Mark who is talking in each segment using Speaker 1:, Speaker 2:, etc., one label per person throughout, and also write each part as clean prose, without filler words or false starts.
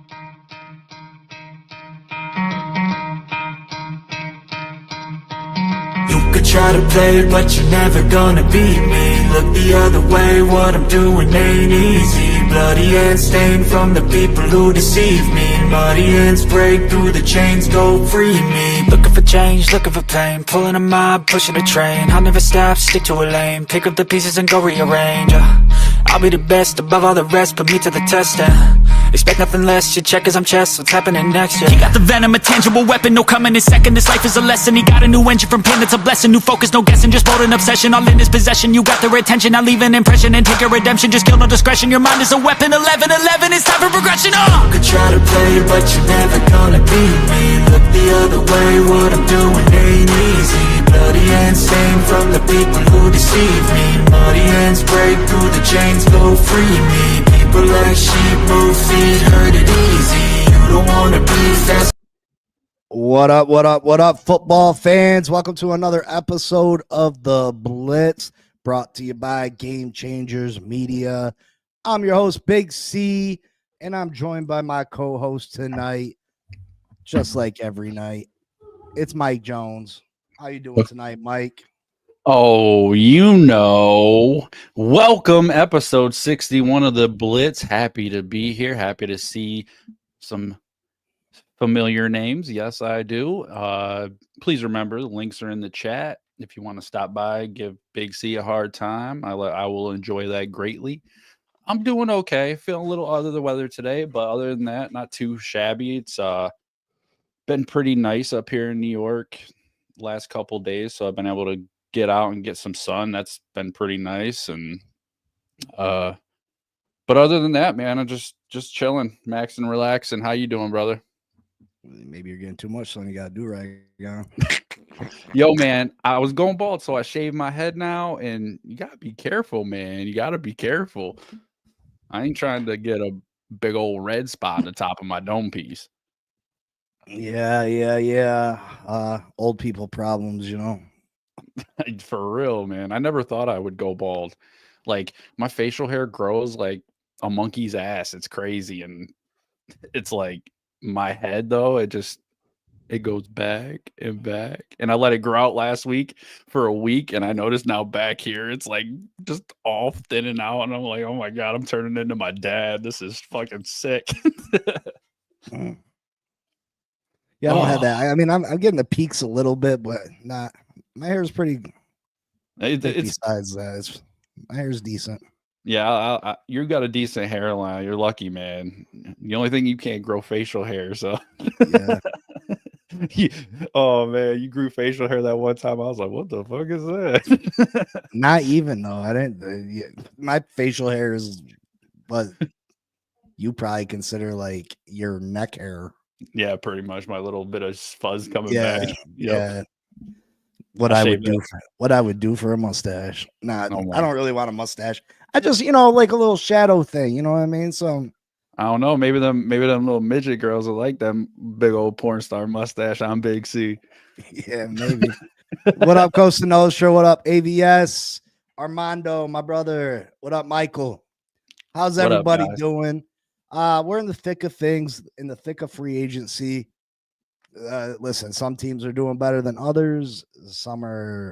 Speaker 1: You could try to play, but you're never gonna beat me. Look the other way, what I'm doing ain't easy. Bloody hands stained from the people who deceive me. Muddy hands break through the chains, go free me. Looking for change, looking for pain. Pulling a mob, pushing a train. I'll never stop, stick to a lane. Pick up the pieces and go rearrange. I'll be the best above all the rest, put me to the test and expect nothing less, your check is I'm chess, what's happening next, yeah. He got the venom, a tangible weapon, no coming in second. This life is a lesson, he got a new engine from pain, it's a blessing. New focus, no guessing, just bold and obsession. All in his possession, you got their attention. I'll leave an impression and take your redemption. Just kill no discretion, your mind is a weapon. 11-11, it's time for progression, You could try to play, but you're never gonna beat me. Look the other way, what I'm doing ain't easy. Bloody hands stained from the people who deceive me. Muddy hands break through the chains, go free me. People like sheep move feet, hurt it easy. You don't wanna be fast.
Speaker 2: What up, football fans? Welcome to another episode of the Blitz, brought to you by Game Changers Media. I'm your host, Big C, and I'm joined by my co-host tonight, just like every night. It's Mike Jones. How you doing tonight, Mike?
Speaker 3: Oh, welcome episode 61 of the Blitz. Happy to be here. Happy to see some familiar names. Yes, I do. Please remember the links are in the chat. If you want to stop by, give Big C a hard time. I will enjoy that greatly. I'm doing okay. Feeling a little under the weather today, but other than that, not too shabby. It's been pretty nice up here in New York last couple days, so I've been able to get out and get some sun. That's been pretty nice. And but other than that, man, I'm just chilling, maxing, relaxing. How you doing, brother?
Speaker 2: Maybe you're getting too much sun. You gotta do right now.
Speaker 3: Yo, man, I was going bald, so I shaved my head now, and you gotta be careful, man. You gotta be careful. I ain't trying to get a big old red spot on the top of my dome piece.
Speaker 2: Yeah. Old people problems, you know.
Speaker 3: For real, man. I never thought I would go bald. Like, my facial hair grows like a monkey's ass. It's crazy. And it's like my head, though, it goes back and back. And I let it grow out last week for a week. And I noticed now back here, it's like just all thinning out. And I'm like, oh my God, I'm turning into my dad. This is fucking sick.
Speaker 2: Yeah, I don't have that. I mean, I'm getting the peaks a little bit, but not. My hair's pretty. Besides that, my hair's decent.
Speaker 3: Yeah, you got a decent hairline. You're lucky, man. The only thing you can't grow facial hair. So,
Speaker 2: yeah.
Speaker 3: Oh man, you grew facial hair that one time. I was like, what the fuck is that?
Speaker 2: Not even though I didn't. My facial hair is what you probably consider like your neck hair.
Speaker 3: Yeah, pretty much. My little bit of fuzz coming back. Yep.
Speaker 2: Yeah. What I would do for a mustache. Nah, I don't really want a mustache. I just, like a little shadow thing. You know what I mean? So
Speaker 3: I don't know. Maybe them little midget girls will like them big old porn star mustache on Big C.
Speaker 2: Yeah, maybe. What up, Costa Nostra? What up, AVS? Armando, my brother. What up, Michael? How's everybody doing? We're in the thick of things, in the thick of free agency. Listen, some teams are doing better than others. Some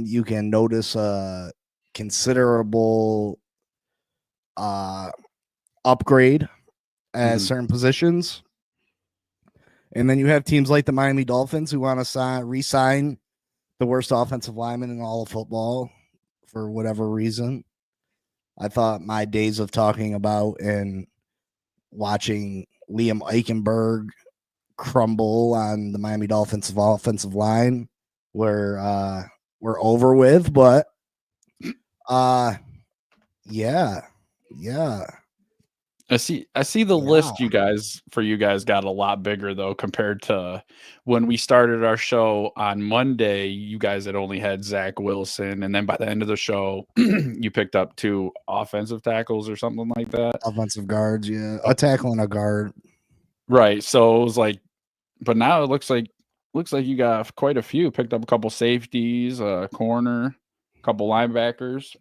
Speaker 2: you can notice a considerable upgrade at certain positions. And then you have teams like the Miami Dolphins who want to re-sign the worst offensive lineman in all of football for whatever reason. I thought my days of talking about and watching Liam Eichenberg crumble on the Miami Dolphins offensive line were over with, but yeah.
Speaker 3: I see the list you guys got a lot bigger though compared to when we started our show on Monday. You guys had only had Zach Wilson, and then by the end of the show, you picked up 2 offensive tackles or something like that.
Speaker 2: Offensive guards, yeah, a tackle and a guard.
Speaker 3: Right. So it was like, but now it looks like you got quite a few. Picked up a couple safeties, a corner, a couple linebackers.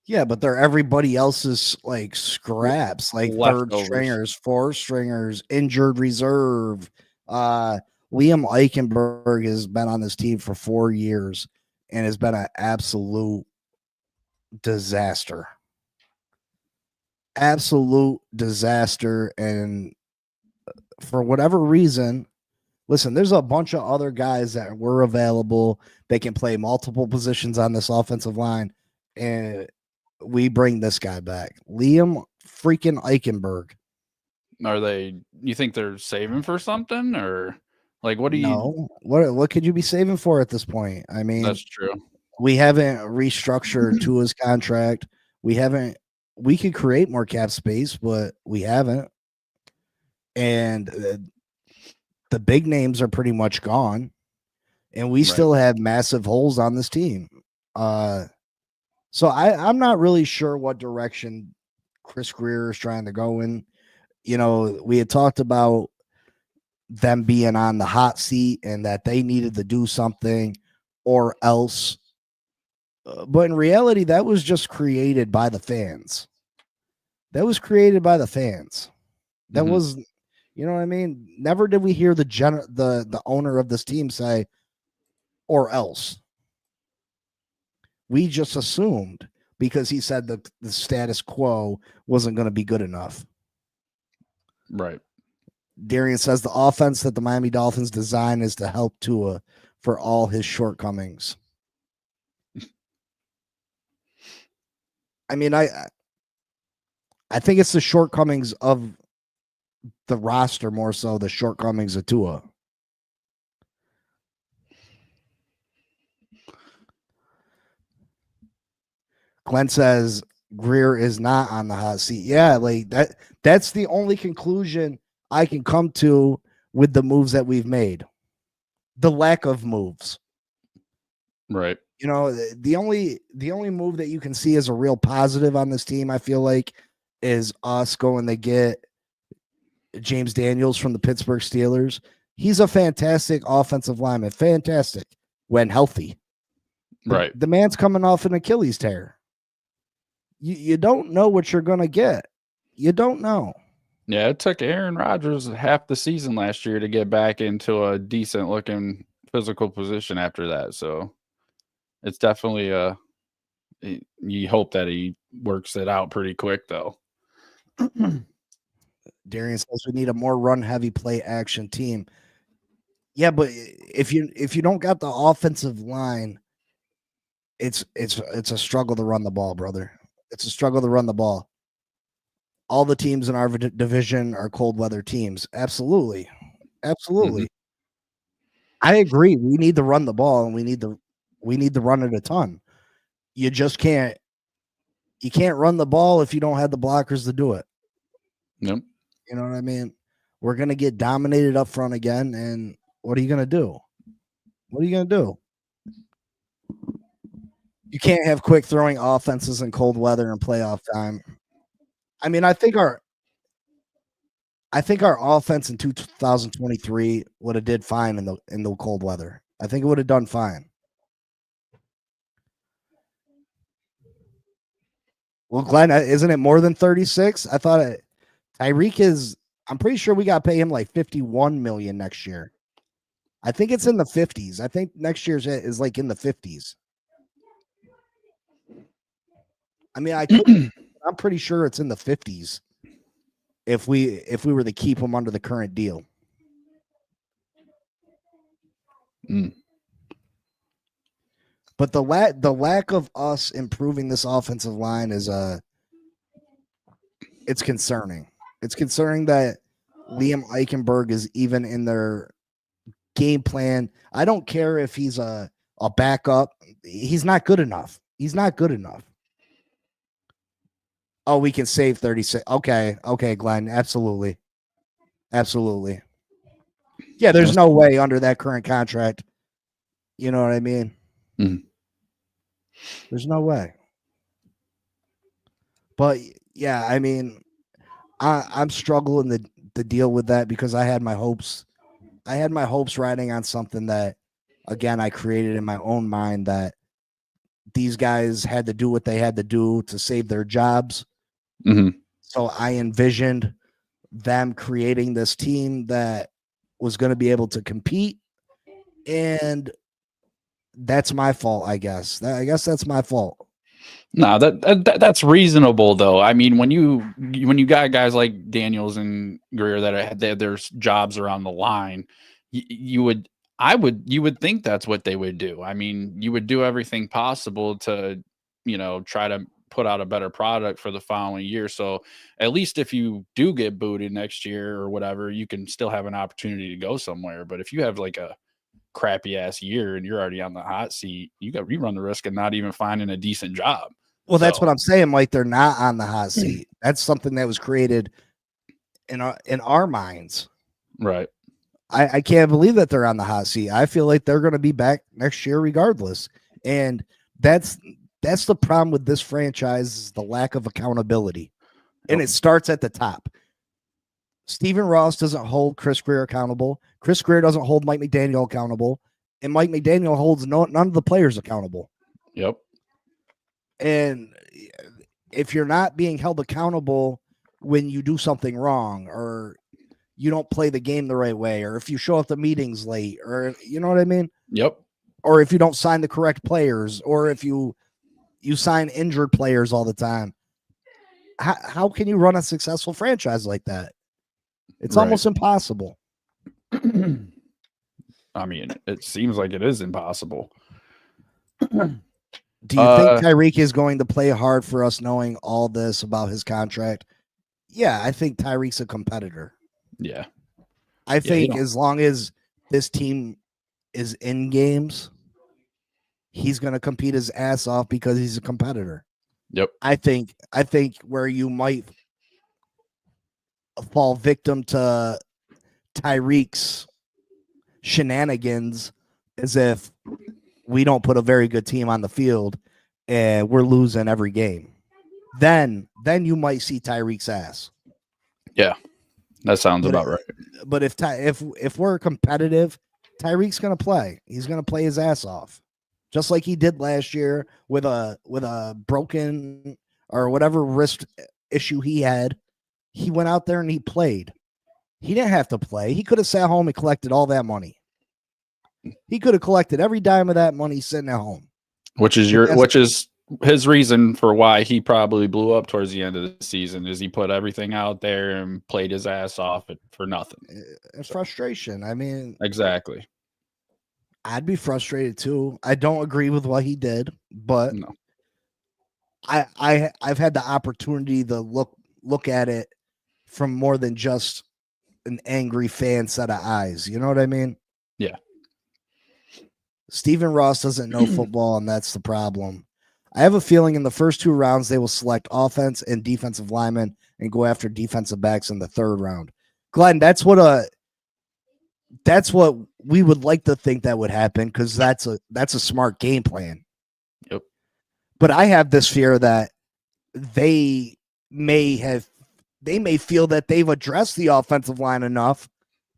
Speaker 2: Yeah, but they're everybody else's like scraps, like third
Speaker 3: Leftovers.
Speaker 2: stringers, fourth stringers, injured reserve. Liam Eichenberg has been on this team for 4 years and has been an absolute disaster. Absolute disaster. And for whatever reason, listen, there's a bunch of other guys that were available. They can play multiple positions on this offensive line. And we bring this guy back. Liam freaking Eichenberg.
Speaker 3: Are they? You think they're saving for something, or like what do you?
Speaker 2: No. What could you be saving for at this point? I mean,
Speaker 3: That's true.
Speaker 2: we haven't restructured to his contract. We could create more cap space, but we haven't. And the big names are pretty much gone. And we still have massive holes on this team. So I'm not really sure what direction Chris Greer is trying to go in. You know, we had talked about them being on the hot seat and that they needed to do something or else. But in reality, that was just created by the fans. That was created by the fans. That was, you know what I mean? Never did we hear the owner of this team say, or else. We just assumed because he said that the status quo wasn't going to be good enough.
Speaker 3: Right.
Speaker 2: Darian says the offense that the Miami Dolphins design is to help Tua for all his shortcomings. I mean, I think it's the shortcomings of the roster more so the shortcomings of Tua. Glenn says Greer is not on the hot seat. Yeah, like that's the only conclusion I can come to with the moves that we've made. The lack of moves.
Speaker 3: Right.
Speaker 2: You know, the only move that you can see as a real positive on this team, I feel like, is us going to get James Daniels from the Pittsburgh Steelers. He's a fantastic offensive lineman, fantastic when healthy.
Speaker 3: Right.
Speaker 2: The man's coming off an Achilles tear. You don't know what you're going to get. You don't know.
Speaker 3: Yeah, it took Aaron Rodgers half the season last year to get back into a decent looking physical position after that. So it's definitely you hope that he works it out pretty quick though.
Speaker 2: Darian says we need a more run heavy play action team. Yeah, but if you don't got the offensive line, it's a struggle to run the ball, brother. It's a struggle to run the ball. All the teams in our division are cold weather teams. Absolutely. Absolutely. I agree. We need to run the ball and we need to run it a ton. You just can't run the ball if you don't have the blockers to do it.
Speaker 3: Yep.
Speaker 2: You know what I mean? We're going to get dominated up front again. And what are you going to do? What are you going to do? You can't have quick throwing offenses in cold weather and playoff time. I mean, I think our offense in 2023 would have did fine in the cold weather. I think it would have done fine. Well, Glenn, isn't it more than 36? I thought Tyreek is. I'm pretty sure we got to pay him like 51 million next year. I think it's in the 50s. I think next year's is like in the 50s. I mean, I'm pretty sure it's in the 50s if we were to keep him under the current deal. But the lack of us improving this offensive line is it's concerning. It's concerning that Liam Eichenberg is even in their game plan. I don't care if he's a backup. He's not good enough. He's not good enough. Oh, we can save 36. Okay, Glenn. Absolutely. Absolutely. Yeah, there's no way under that current contract. You know what I mean? There's no way. But yeah, I mean, I'm struggling to deal with that because I had my hopes. I had my hopes riding on something that, again, I created in my own mind that these guys had to do what they had to do to save their jobs.
Speaker 3: Mm-hmm.
Speaker 2: So I envisioned them creating this team that was going to be able to compete, and that's my fault, I guess. I guess that's my fault.
Speaker 3: No, that's reasonable though. I mean, when you got guys like Daniels and Greer that their jobs are on the line, you would think that's what they would do. I mean, you would do everything possible to, try to put out a better product for the following year. So at least if you do get booted next year or whatever, you can still have an opportunity to go somewhere. But if you have like a crappy ass year and you're already on the hot seat, you run the risk of not even finding a decent job.
Speaker 2: Well, that's what I'm saying, Mike. They're not on the hot seat. That's something that was created in our minds.
Speaker 3: Right.
Speaker 2: I can't believe that they're on the hot seat. I feel like they're going to be back next year regardless. And that's the problem with this franchise, is the lack of accountability. And it starts at the top. Stephen Ross doesn't hold Chris Greer accountable. Chris Greer doesn't hold Mike McDaniel accountable. And Mike McDaniel holds none of the players accountable.
Speaker 3: Yep.
Speaker 2: And if you're not being held accountable when you do something wrong, or you don't play the game the right way, or if you show up to meetings late, or you know what I mean?
Speaker 3: Yep.
Speaker 2: Or if you don't sign the correct players, or if you sign injured players all the time, how can you run a successful franchise like that? It's almost impossible.
Speaker 3: I mean, it seems like it is impossible.
Speaker 2: Do you think Tyreek is going to play hard for us knowing all this about his contract? Yeah, I think Tyreek's a competitor.
Speaker 3: Yeah.
Speaker 2: I think as long as this team is in games, he's going to compete his ass off because he's a competitor.
Speaker 3: Yep.
Speaker 2: I think where you might fall victim to Tyreek's shenanigans is if we don't put a very good team on the field and we're losing every game. Then you might see Tyreek's ass.
Speaker 3: Yeah. That sounds about right.
Speaker 2: But if we're competitive, Tyreek's going to play. He's going to play his ass off. Just like he did last year with a broken or whatever wrist issue he had. He went out there and he played. He didn't have to play. He could have sat home and collected all that money. He could have collected every dime of that money sitting at home. Which is
Speaker 3: his reason for why he probably blew up towards the end of the season, is he put everything out there and played his ass off for nothing.
Speaker 2: Frustration. I mean,
Speaker 3: exactly.
Speaker 2: I'd be frustrated too. I don't agree with what he did, but
Speaker 3: no.
Speaker 2: I've had the opportunity to look at it from more than just an angry fan set of eyes. You know what I mean?
Speaker 3: Yeah.
Speaker 2: Stephen Ross doesn't know football, and that's the problem. I have a feeling in the first 2 rounds, they will select offense and defensive linemen and go after defensive backs in the 3rd round. Glenn, that's what we would like to think that would happen, because that's a smart game plan.
Speaker 3: Yep.
Speaker 2: But I have this fear that they may feel that they've addressed the offensive line enough.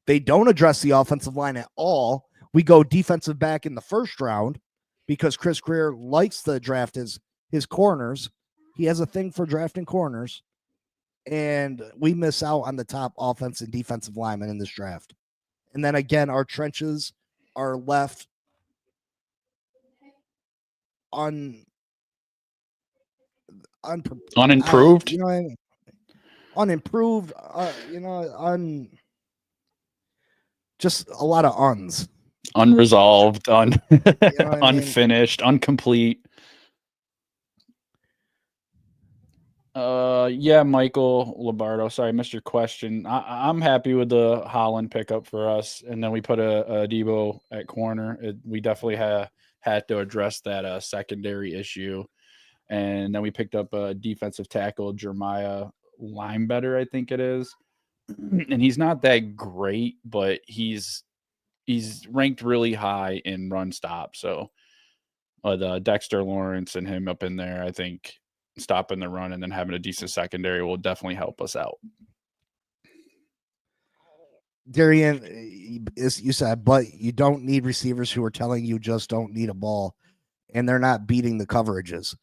Speaker 2: They don't address the offensive line at all. We go defensive back in the 1st round because Chris Greer likes to draft his corners. He has a thing for drafting corners. And we miss out on the top offense and defensive linemen in this draft. And then again, our trenches are left
Speaker 3: unimproved.
Speaker 2: You know what I mean? Unimproved. Just a lot of uns.
Speaker 3: Unresolved,
Speaker 2: you know
Speaker 3: unfinished, incomplete. Yeah, Michael Lombardo. Sorry, I missed your question. I'm happy with the Holland pickup for us, and then we put a Debo at corner. We definitely had to address that secondary issue, and then we picked up a defensive tackle, Jeremiah Linebetter, I think it is, and he's not that great, but he's ranked really high in run stop. So Dexter Lawrence and him up in there, I think stopping the run and then having a decent secondary will definitely help us out.
Speaker 2: Darian, as you said, but you don't need receivers who are telling you just don't need a ball. and they're not beating the coverages.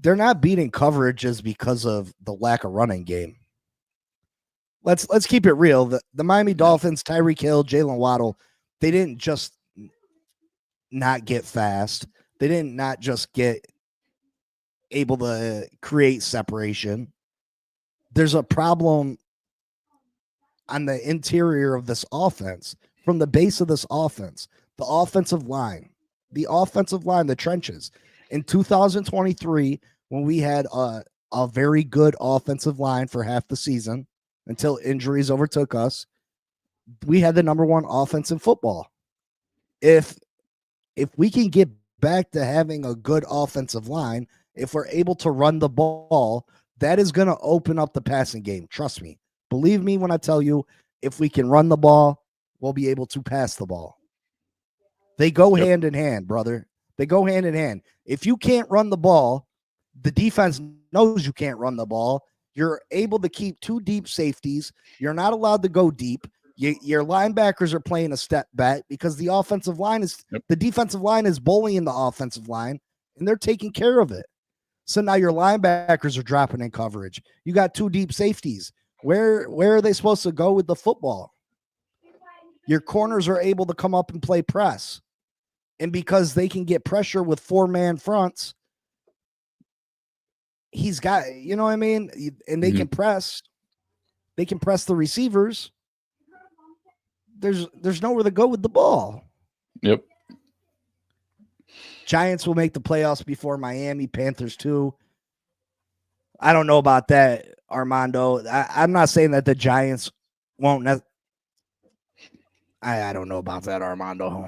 Speaker 2: They're not beating coverages because of the lack of running game. Let's keep it real. The Miami Dolphins, Tyreek Hill, Jalen Waddle, they didn't just not get fast. They didn't not just get able to create separation. There's a problem on the interior of this offense, from the base of this offense, the offensive line, the trenches. In 2023, when we had a very good offensive line for half the season until injuries overtook us, we had the number one offense in football. If we can get back to having a good offensive line, if we're able to run the ball, that is going to open up the passing game. Trust me. Believe me when I tell you, if we can run the ball, we'll be able to pass the ball. They go hand in hand, brother. They go hand in hand. If you can't run the ball, the defense knows you can't run the ball. You're able to keep two deep safeties. You're not allowed to go deep. Your linebackers are playing a step back because the offensive line is the defensive line is bullying the offensive line, and they're taking care of it. So now your linebackers are dropping in coverage. You got two deep safeties. Where are they supposed to go with the football? Your corners are able to come up and play press. And because they can get pressure with 4-man fronts, he's got, you know what I mean? And they can press. They can press the receivers. There's nowhere to go with the ball.
Speaker 3: Yep.
Speaker 2: Giants will make the playoffs before Miami, Panthers too. I don't know about that, Armando. I'm not saying that the Giants won't. I don't know about that, Armando.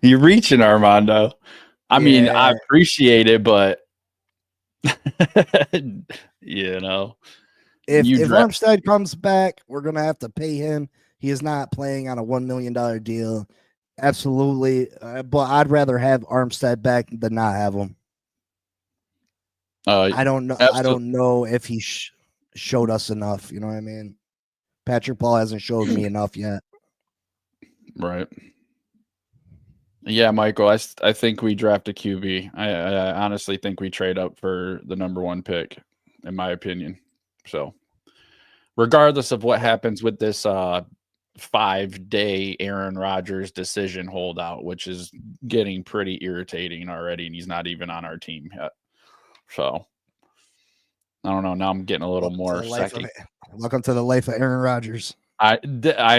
Speaker 3: You're reaching, Armando. I mean, I appreciate it, but you know,
Speaker 2: if Armstead comes back, we're gonna have to pay him. He is not playing on a $1 million deal. Absolutely, but I'd rather have Armstead back than not have him. I don't know. I don't know if he showed us enough. You know what I mean? Patrick Paul hasn't showed me enough yet.
Speaker 3: Right. Yeah, Michael, I think we draft a QB. I honestly think we trade up for the number one pick, in my opinion. So, regardless of what happens with this 5-day Aaron Rodgers decision holdout, which is getting pretty irritating already, and he's not even on our team yet. So, I don't know. Now I'm getting a little more second.
Speaker 2: Welcome to the life of Aaron Rodgers.
Speaker 3: I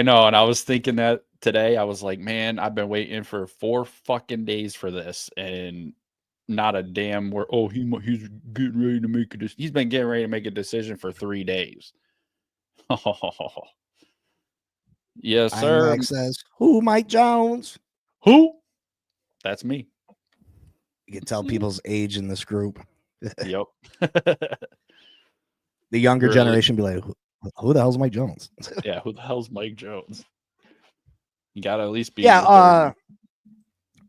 Speaker 3: know, and I was thinking that today. I was like, man, I've been waiting for 4 fucking days for this, and not a damn word. Oh, he's getting ready to make a decision. He's been getting ready to make a decision for 3 days. Oh, yes, sir.
Speaker 2: IMAX says, who, Mike Jones?
Speaker 3: Who? That's me.
Speaker 2: You can tell people's age in this group.
Speaker 3: Yep.
Speaker 2: The younger generation be like, who the hell's Mike Jones?
Speaker 3: Yeah, who the hell's Mike Jones? You gotta at least be.
Speaker 2: Yeah.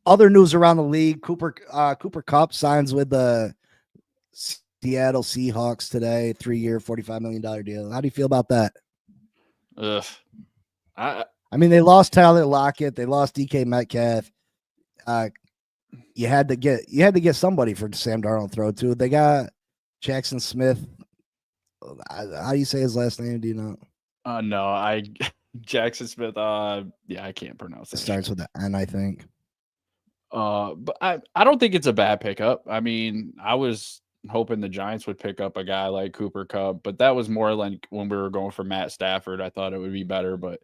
Speaker 2: Other news around the league: Cooper Kupp signs with the Seattle Seahawks today. 3-year, $45 million deal. How do you feel about that? I mean, they lost Tyler Lockett. They lost DK Metcalf. You had to get somebody for Sam Darnold to throw to. They got Jackson Smith. How do you say his last name? Do you know?
Speaker 3: No, Jackson Smith. Yeah, I can't pronounce it.
Speaker 2: It starts with an N, I think.
Speaker 3: But I don't think it's a bad pickup. I mean, I was hoping the Giants would pick up a guy like Cooper Kupp, but that was more like when we were going for Matt Stafford. I thought it would be better, but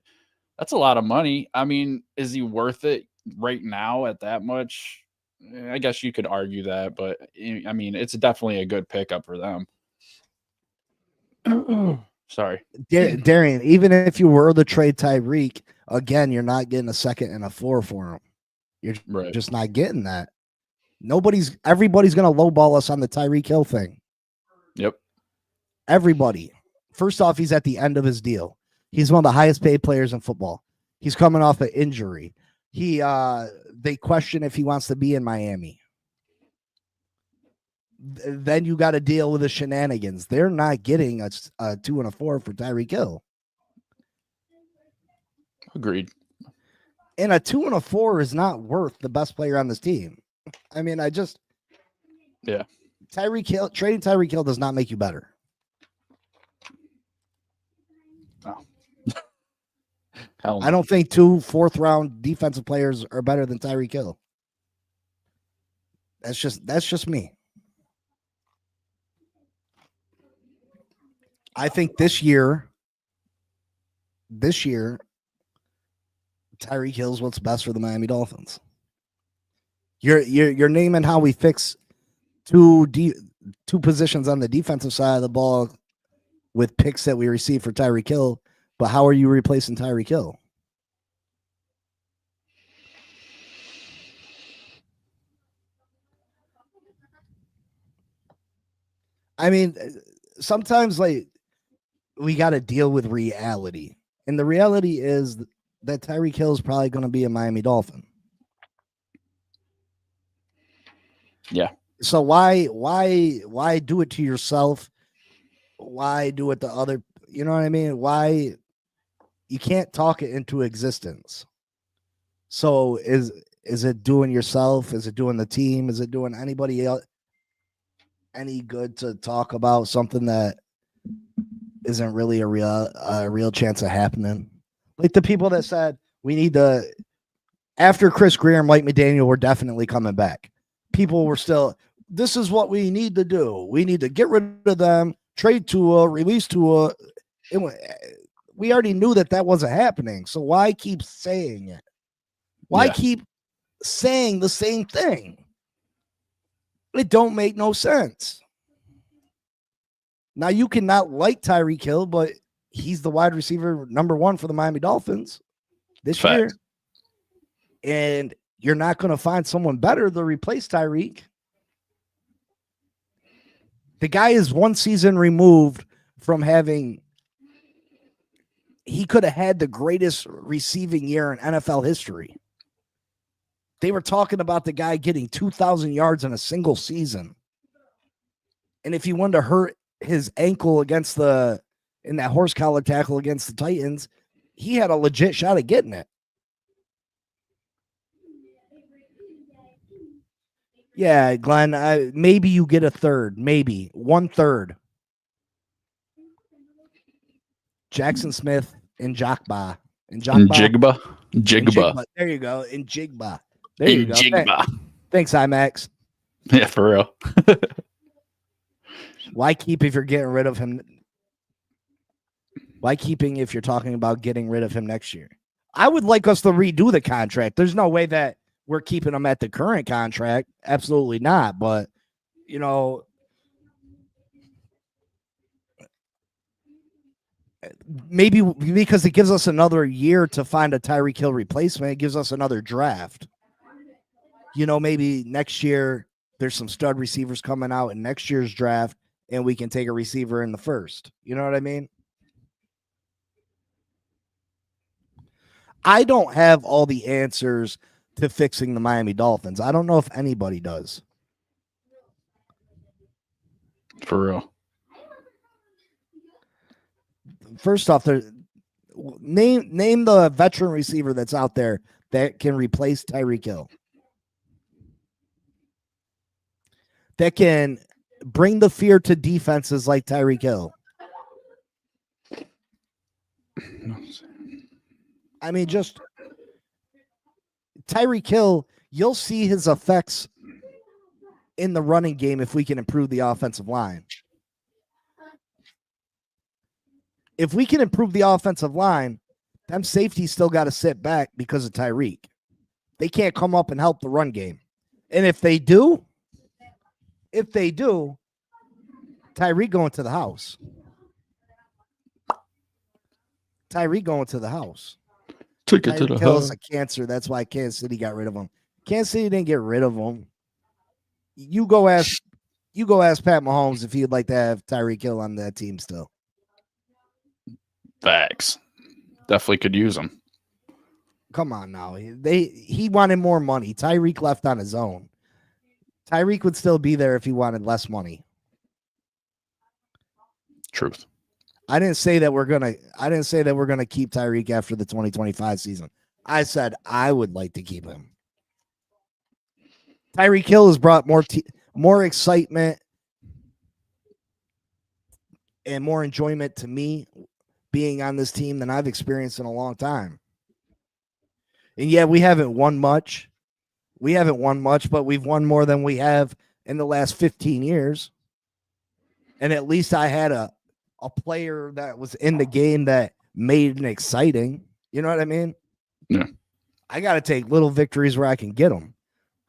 Speaker 3: that's a lot of money. I mean, is he worth it right now at that much? I guess you could argue that, but I mean, it's definitely a good pickup for them. Sorry.
Speaker 2: Darian, even if you were to trade Tyreek, again, you're not getting a second and a 4 for him. You're just not getting that. Everybody's going to lowball us on the Tyreek Hill thing.
Speaker 3: Yep.
Speaker 2: Everybody. First off, he's at the end of his deal. He's one of the highest paid players in football. He's coming off an injury. They question if he wants to be in Miami. Then you got to deal with the shenanigans. They're not getting a 2 and a 4 for Tyreek Hill.
Speaker 3: Agreed.
Speaker 2: And a 2 and a 4 is not worth the best player on this team. I mean,
Speaker 3: Yeah.
Speaker 2: Tyreek Hill, trading Tyreek Hill does not make you better.
Speaker 3: No. Hell no.
Speaker 2: I don't think 2 fourth-round defensive players are better than Tyreek Hill. That's just me. I think this year, Tyreek Hill's what's best for the Miami Dolphins. You're naming how we fix two positions on the defensive side of the ball with picks that we receive for Tyreek Hill, but how are you replacing Tyreek Hill? I mean, sometimes like we got to deal with reality, and the reality is that Tyreek Hill is probably going to be a Miami Dolphin.
Speaker 3: Yeah.
Speaker 2: So why do it to yourself? Why do it to other? You know what I mean? Why you can't talk it into existence? So is it doing yourself? Is it doing the team? Is it doing anybody else any good to talk about something that isn't really a real chance of happening? Like the people that said we need to after Chris Greer and Mike McDaniel were definitely coming back. People were still, this is what we need to do. We need to get rid of them, trade Tua, release Tua. We already knew that wasn't happening. So why keep saying it? Why keep saying the same thing? It don't make no sense. Now you cannot like Tyreek Hill, but he's the wide receiver number 1 for the Miami Dolphins this year. And you're not going to find someone better to replace Tyreek. The guy is 1 season removed from having. He could have had the greatest receiving year in NFL history. They were talking about the guy getting 2,000 yards in a single season. And if he wanted to hurt his ankle in that horse collar tackle against the Titans, he had a legit shot at getting it. Yeah, Glenn, maybe you get a third, maybe 1/3. Jackson Smith and Jigba. Jigba. There you go. In Jigba. There you go.
Speaker 3: Jigba.
Speaker 2: Thanks, IMAX.
Speaker 3: Yeah, for real.
Speaker 2: Why keep if you're getting rid of him? Why keeping if you're talking about getting rid of him next year? I would like us to redo the contract. There's no way that we're keeping him at the current contract. Absolutely not. But, maybe because it gives us another year to find a Tyreek Hill replacement. It gives us another draft. Maybe next year there's some stud receivers coming out in next year's draft, and we can take a receiver in the first. You know what I mean? I don't have all the answers to fixing the Miami Dolphins. I don't know if anybody does.
Speaker 3: For real.
Speaker 2: First off, name the veteran receiver that's out there that can replace Tyreek Hill. That can bring the fear to defenses like Tyreek Hill. I mean, just Tyreek Hill, you'll see his effects in the running game if we can improve the offensive line. If we can improve the offensive line, them safeties still got to sit back because of Tyreek. They can't come up and help the run game. And if they do, Tyreek going to the house.
Speaker 3: Took it to the house.
Speaker 2: A cancer. That's why Kansas City got rid of him. Kansas City didn't get rid of him. You go ask Pat Mahomes if he'd like to have Tyreek Hill on that team still.
Speaker 3: Facts. Definitely could use him.
Speaker 2: Come on now. He wanted more money. Tyreek left on his own. Tyreek would still be there if he wanted less money.
Speaker 3: Truth.
Speaker 2: I didn't say that we're gonna keep Tyreek after the 2025 season. I said I would like to keep him. Tyreek Hill has brought more excitement and more enjoyment to me being on this team than I've experienced in a long time. And yeah, we haven't won much. But we've won more than we have in the last 15 years. And at least I had a player that was in the game that made it exciting. You know what I mean?
Speaker 3: Yeah.
Speaker 2: I got to take little victories where I can get them.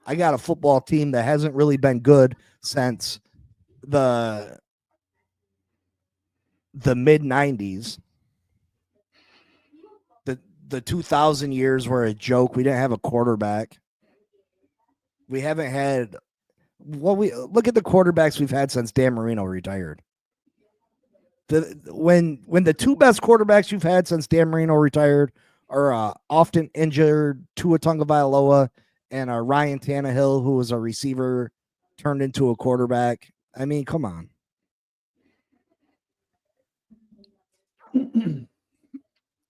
Speaker 2: I got a football team that hasn't really been good since the mid 90s. The 2000 years were a joke. We didn't have a quarterback. We haven't had we look at the quarterbacks we've had since Dan Marino retired. When the two best quarterbacks you've had since Dan Marino retired are often injured Tua Tagovailoa and Ryan Tannehill, who was a receiver turned into a quarterback. I mean, come on.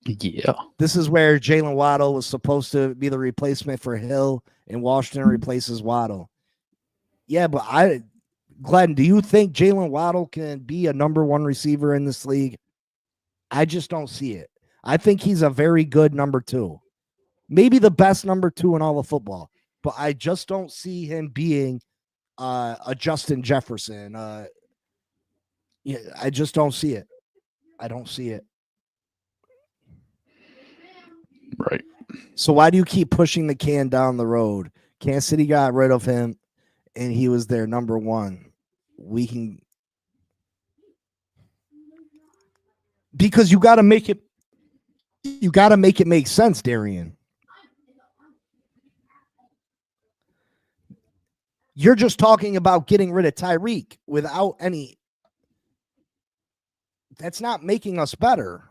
Speaker 3: Yeah.
Speaker 2: This is where Jalen Waddle was supposed to be the replacement for Hill, and Washington replaces Waddle. Yeah, but Glenn, do you think Jalen Waddle can be a number one receiver in this league? I just don't see it. I think he's a very good number two. Maybe the best number two in all of football. But I just don't see him being a Justin Jefferson. Yeah, I just don't see it. I don't see it.
Speaker 3: Right.
Speaker 2: So why do you keep pushing the can down the road? Kansas City got rid of him, and he was their number one. We can, because you got to make it. You got to make it make sense, Darian. You're just talking about getting rid of Tyreek without any. That's not making us better.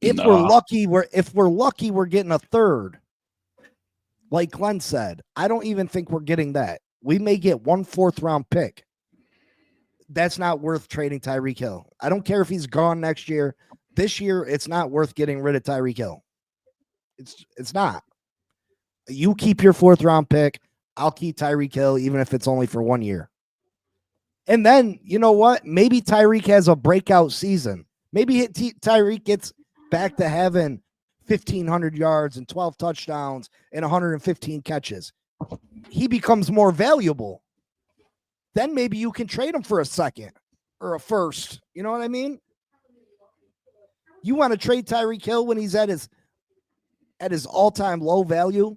Speaker 2: If we're lucky, we're getting a third. Like Glenn said, I don't even think we're getting that. We may get 1 4th-round pick. That's not worth trading Tyreek Hill. I don't care if he's gone next year. This year, it's not worth getting rid of Tyreek Hill. It's not. You keep your 4th-round pick. I'll keep Tyreek Hill, even if it's only for 1 year. And then, you know what? Maybe Tyreek has a breakout season. Maybe Tyreek gets back to having 1,500 yards and 12 touchdowns and 115 catches. He becomes more valuable. Then maybe you can trade him for a second or a first. You know what I mean? You want to trade Tyreek Hill when he's at his all-time low value?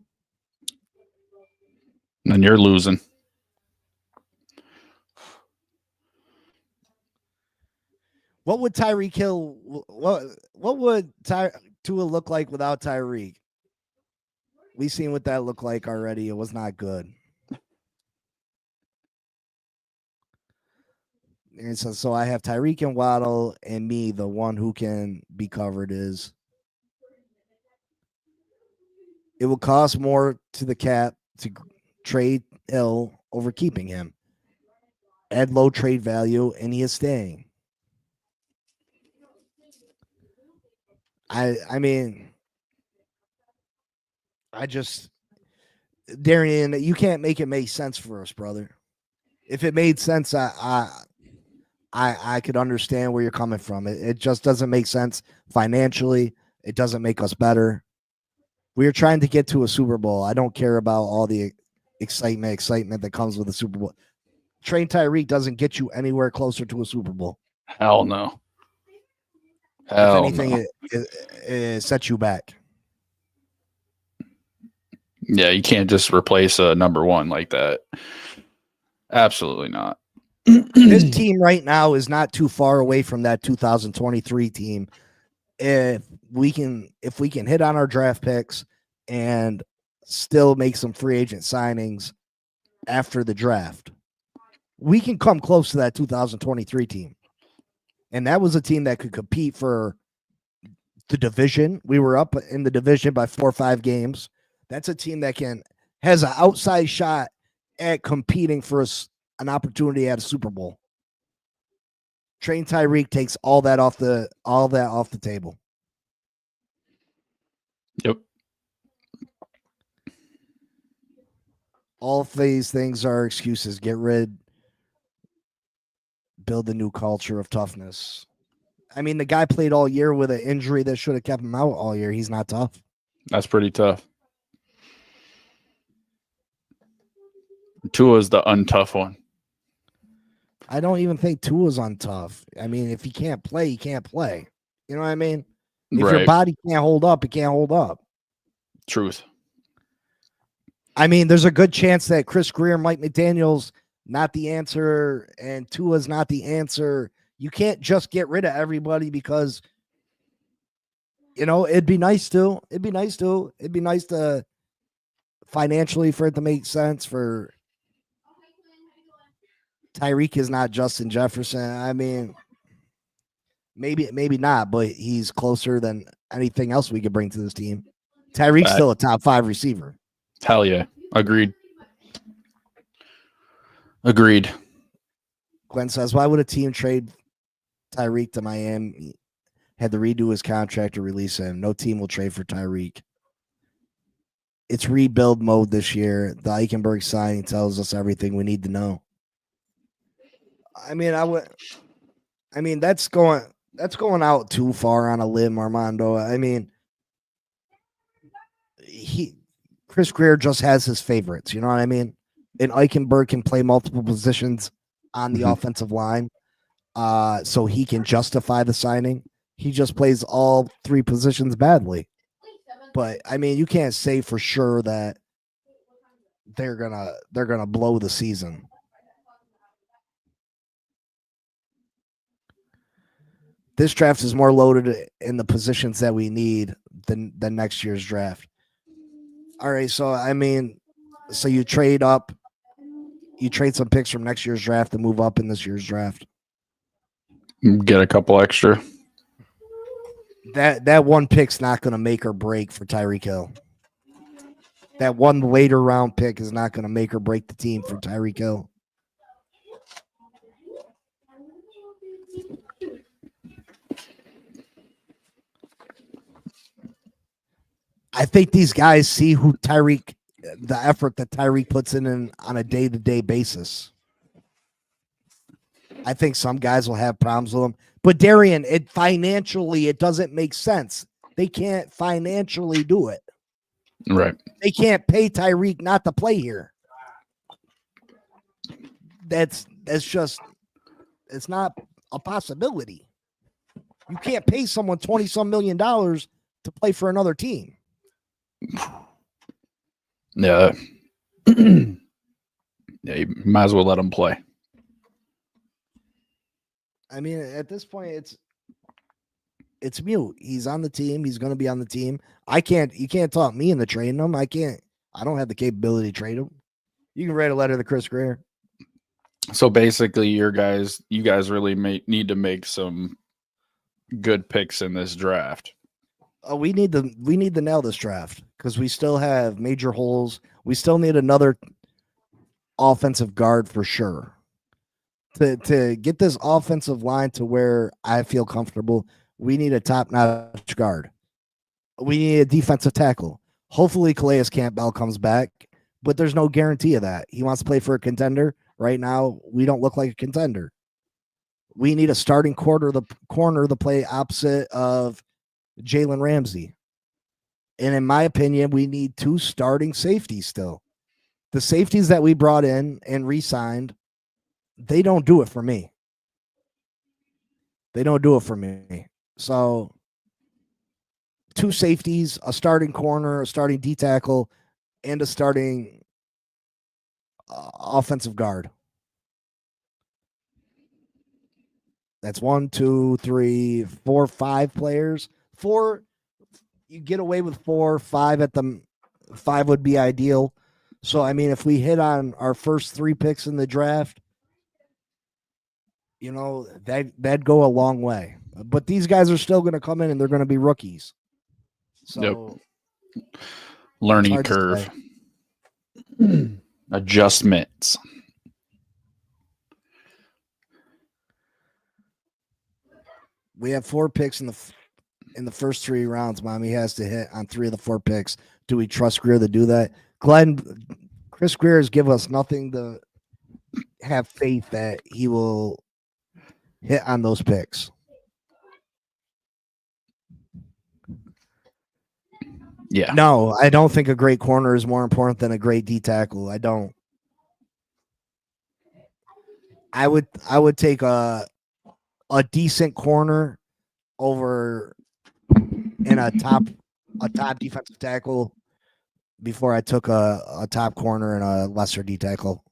Speaker 3: And you're losing.
Speaker 2: What would Tyreek Hill? What would Tua look like without Tyreek? We've seen what that looked like already. It was not good. And so I have Tyreek and Waddle, and me, the one who can be covered is. It will cost more to the cap to trade Hill over keeping him. Add low trade value, and he is staying. I mean, Darian, you can't make it make sense for us, brother. If it made sense, I could understand where you're coming from. It just doesn't make sense financially. It doesn't make us better. We are trying to get to a Super Bowl. I don't care about all the excitement that comes with a Super Bowl. Train Tyreek doesn't get you anywhere closer to a Super Bowl.
Speaker 3: Hell no.
Speaker 2: If anything, it sets you back.
Speaker 3: Yeah, you can't just replace a number one like that. Absolutely not.
Speaker 2: This team right now is not too far away from that 2023 team. If we can hit on our draft picks and still make some free agent signings after the draft, we can come close to that 2023 team. And that was a team that could compete for the division. We were up in the division by 4 or 5 games. That's a team that has an outside shot at competing for an opportunity at a Super Bowl. Train Tyreek takes all that off the table.
Speaker 3: Yep.
Speaker 2: All of these things are excuses. Build a new culture of toughness. I mean, the guy played all year with an injury that should have kept him out all year. He's not tough.
Speaker 3: That's pretty tough. Tua's the untough one.
Speaker 2: I don't even think Tua's untough. I mean, if he can't play, he can't play. You know what I mean? If your body can't hold up, it can't hold up.
Speaker 3: Truth.
Speaker 2: I mean, there's a good chance that Chris Greer, Mike McDaniel's not the answer, and Tua's not the answer. You can't just get rid of everybody because, it'd be nice to. It'd be nice to financially for it to make sense for Tyreek is not Justin Jefferson. I mean, maybe not, but he's closer than anything else we could bring to this team. Tyreek's still a top 5 receiver.
Speaker 3: Hell yeah. Agreed.
Speaker 2: Glenn says, why would a team trade Tyreek to Miami? Had to redo his contract to release him. No team will trade for Tyreek. It's rebuild mode this year. The Eichenberg signing tells us everything we need to know. I mean, that's going out too far on a limb, Armando. I mean, Chris Greer just has his favorites. You know what I mean? And Eichenberg can play multiple positions on the offensive line, so he can justify the signing. He just plays all 3 positions badly. But I mean, you can't say for sure that they're gonna blow the season. This draft is more loaded in the positions that we need than next year's draft. All right, so I mean, so you trade some picks from next year's draft to move up in this year's draft.
Speaker 3: Get a couple extra.
Speaker 2: That one pick's not going to make or break for Tyreek Hill. That one later round pick is not going to make or break the team for Tyreek Hill. I think these guys see the effort that Tyreek puts in on a day-to-day basis. I think some guys will have problems with him. But Darian, financially, it doesn't make sense. They can't financially do it.
Speaker 3: Right.
Speaker 2: They can't pay Tyreek not to play here. It's not a possibility. You can't pay someone $20-some million to play for another team.
Speaker 3: Yeah. Yeah, you might as well let him play.
Speaker 2: I mean, at this point, it's mute. He's on the team. He's going to be on the team. You can't talk me into trading him. I don't have the capability to trade him. You can write a letter to Chris Greer.
Speaker 3: So basically, you guys really need to make some good picks in this draft.
Speaker 2: We need to nail this draft because we still have major holes. We still need another offensive guard for sure. To get this offensive line to where I feel comfortable, we need a top-notch guard. We need a defensive tackle. Hopefully, Calais Campbell comes back, but there's no guarantee of that. He wants to play for a contender. Right now, we don't look like a contender. We need a starting corner to play opposite of Jalen Ramsey. And in my opinion, we need 2 starting safeties still. The safeties that we brought in and re-signed, they don't do it for me. So 2 safeties, a starting corner, a starting D tackle, and a starting offensive guard. That's 1, 2, 3, 4, 5 players. 4, you get away with 4, 5 at the 5 would be ideal. So I mean, if we hit on our first 3 picks in the draft, that'd go a long way. But these guys are still going to come in and they're going to be rookies. So
Speaker 3: learning curve. Adjustments.
Speaker 2: We have 4 picks in the first 3 rounds. Mommy has to hit on 3 of the 4 picks. Do we trust Greer to do that? Glenn Chris Greer has given us nothing to have faith that he will hit on those picks.
Speaker 3: Yeah.
Speaker 2: No, I don't think a great corner is more important than a great D tackle. I don't. I would take a decent corner over in a top defensive tackle before I took a top corner and a lesser D tackle.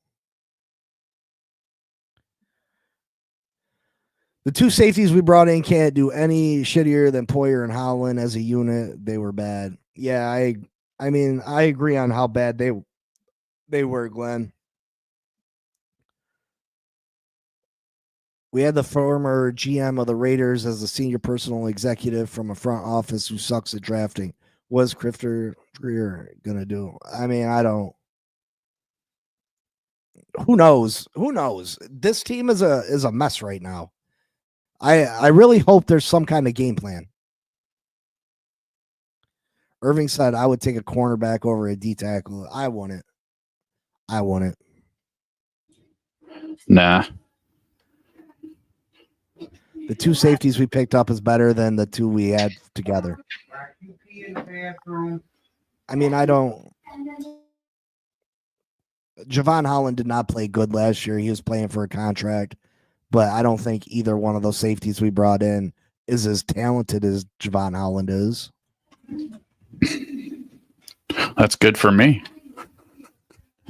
Speaker 2: The two safeties we brought in can't do any shittier than Poyer and Holland as a unit. They were bad. Yeah, I mean, I agree on how bad they were, Glenn. We had the former GM of the Raiders as the senior personal executive from a front office who sucks at drafting. What's Crifter Greer gonna do? I mean, I don't. Who knows? Who knows? This team is a mess right now. I really hope there's some kind of game plan. Irving said I would take a cornerback over a D tackle. I wouldn't.
Speaker 3: Nah.
Speaker 2: The two safeties we picked up is better than the two we had together. I mean, I don't. Javon Holland did not play good last year. He was playing for a contract, but I don't think either one of those safeties we brought in is as talented as Javon Holland is.
Speaker 3: That's good for me.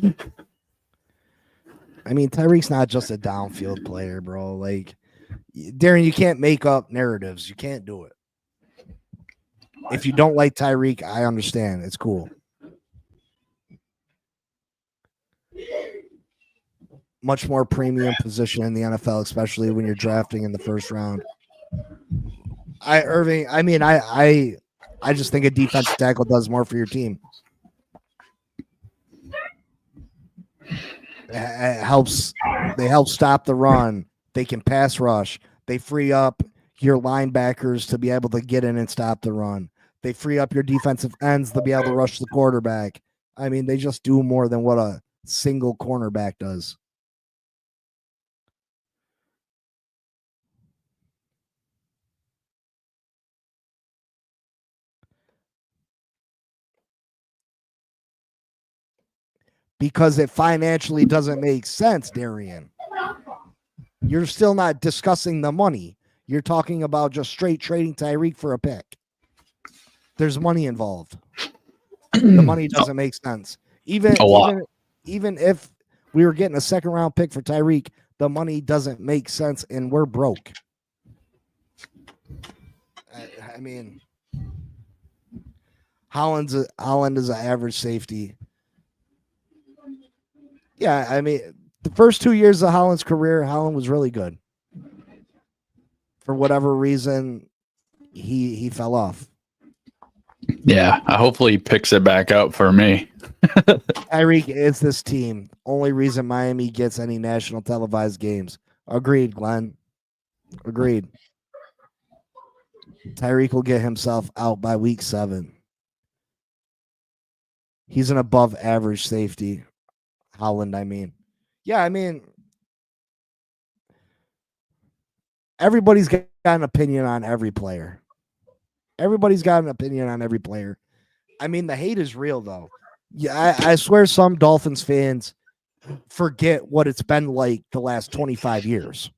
Speaker 2: I mean, Tyreek's not just a downfield player, bro. Like, Darren, you can't make up narratives. You can't do it. If you don't like Tyreek, I understand. It's cool. Much more premium position in the NFL, especially when you're drafting in the first round. Irving, I mean, I just think a defensive tackle does more for your team. It helps. They help stop the run. They can pass rush. They free up your linebackers to be able to get in and stop the run. They free up your defensive ends to be able to rush the quarterback. I mean, they just do more than what a single cornerback does. Because it financially doesn't make sense, Darian. You're still not discussing the money. You're talking about just straight trading Tyreek for a pick. There's money involved. The money doesn't make sense. Even if we were getting a second round pick for Tyreek, the money doesn't make sense and we're broke. I mean, Holland is an average safety. Yeah, I mean, the first 2 years of Holland's career, Holland was really good. For whatever reason, he fell off.
Speaker 3: Yeah, hopefully he picks it back up for me.
Speaker 2: Tyreek is this team. Only reason Miami gets any national televised games. Agreed, Glenn. Agreed. Tyreek will get himself out by week 7. He's an above average safety. Holland, I mean. Yeah, I mean, everybody's got an opinion on every player. Everybody's got an opinion on every player. I mean, the hate is real, though. Yeah, I swear some Dolphins fans forget what it's been like the last 25 years.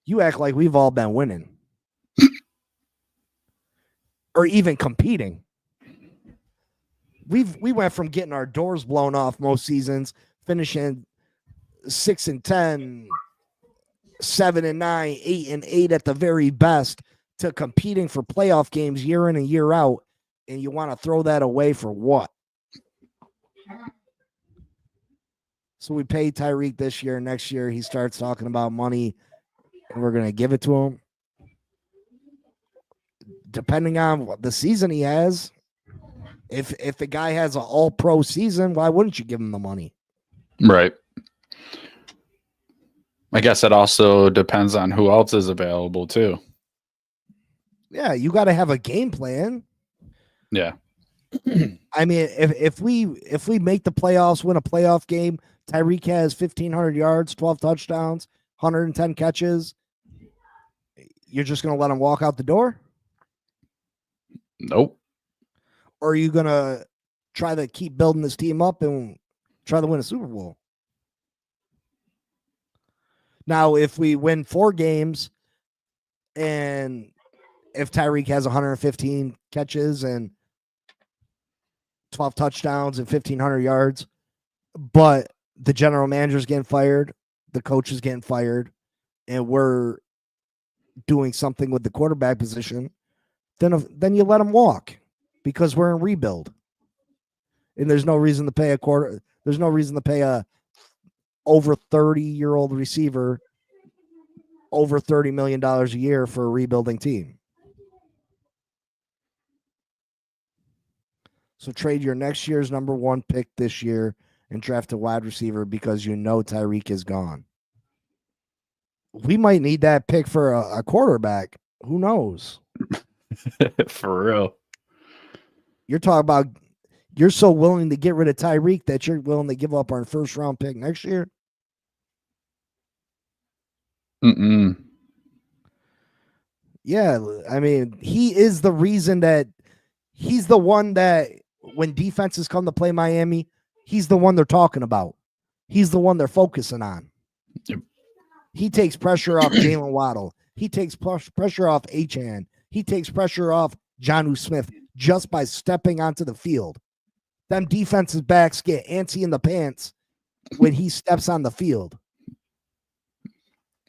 Speaker 2: You act like we've all been winning. Or even competing. We went from getting our doors blown off most seasons, finishing 6-10, 7-9, 8-8 at the very best, to competing for playoff games year in and year out, and you want to throw that away for what? So we pay Tyreek this year. Next year he starts talking about money, and we're going to give it to him. Depending on what the season he has. If the guy has an all-pro season, why wouldn't you give him the money?
Speaker 3: Right. I guess it also depends on who else is available, too.
Speaker 2: Yeah, you got to have a game plan.
Speaker 3: Yeah.
Speaker 2: I mean, if we make the playoffs, win a playoff game, Tyreek has 1,500 yards, 12 touchdowns, 110 catches. You're just going to let him walk out the door?
Speaker 3: Nope.
Speaker 2: Or are you going to try to keep building this team up and try to win a Super Bowl? Now, if we win 4 games and if Tyreek has 115 catches and 12 touchdowns and 1,500 yards, but the general manager's getting fired, the coach is getting fired, and we're doing something with the quarterback position, then you let him walk because we're in rebuild. And there's no reason to pay a over 30-year-old receiver over $30 million a year for a rebuilding team. So trade your next year's number 1 pick this year and draft a wide receiver because you know Tyreek is gone. We might need that pick for a quarterback. Who knows?
Speaker 3: For real.
Speaker 2: You're talking about you're so willing to get rid of Tyreek that you're willing to give up our first round pick next year?
Speaker 3: Mm-mm.
Speaker 2: Yeah, I mean, he is the reason that he's the one that when defenses come to play Miami, he's the one they're talking about. He's the one they're focusing on.
Speaker 3: Yep.
Speaker 2: He takes pressure off Jalen Waddle. He takes pressure off Achane. He takes pressure off Jonnu Smith just by stepping onto the field. Them defensive backs get antsy in the pants when he steps on the field.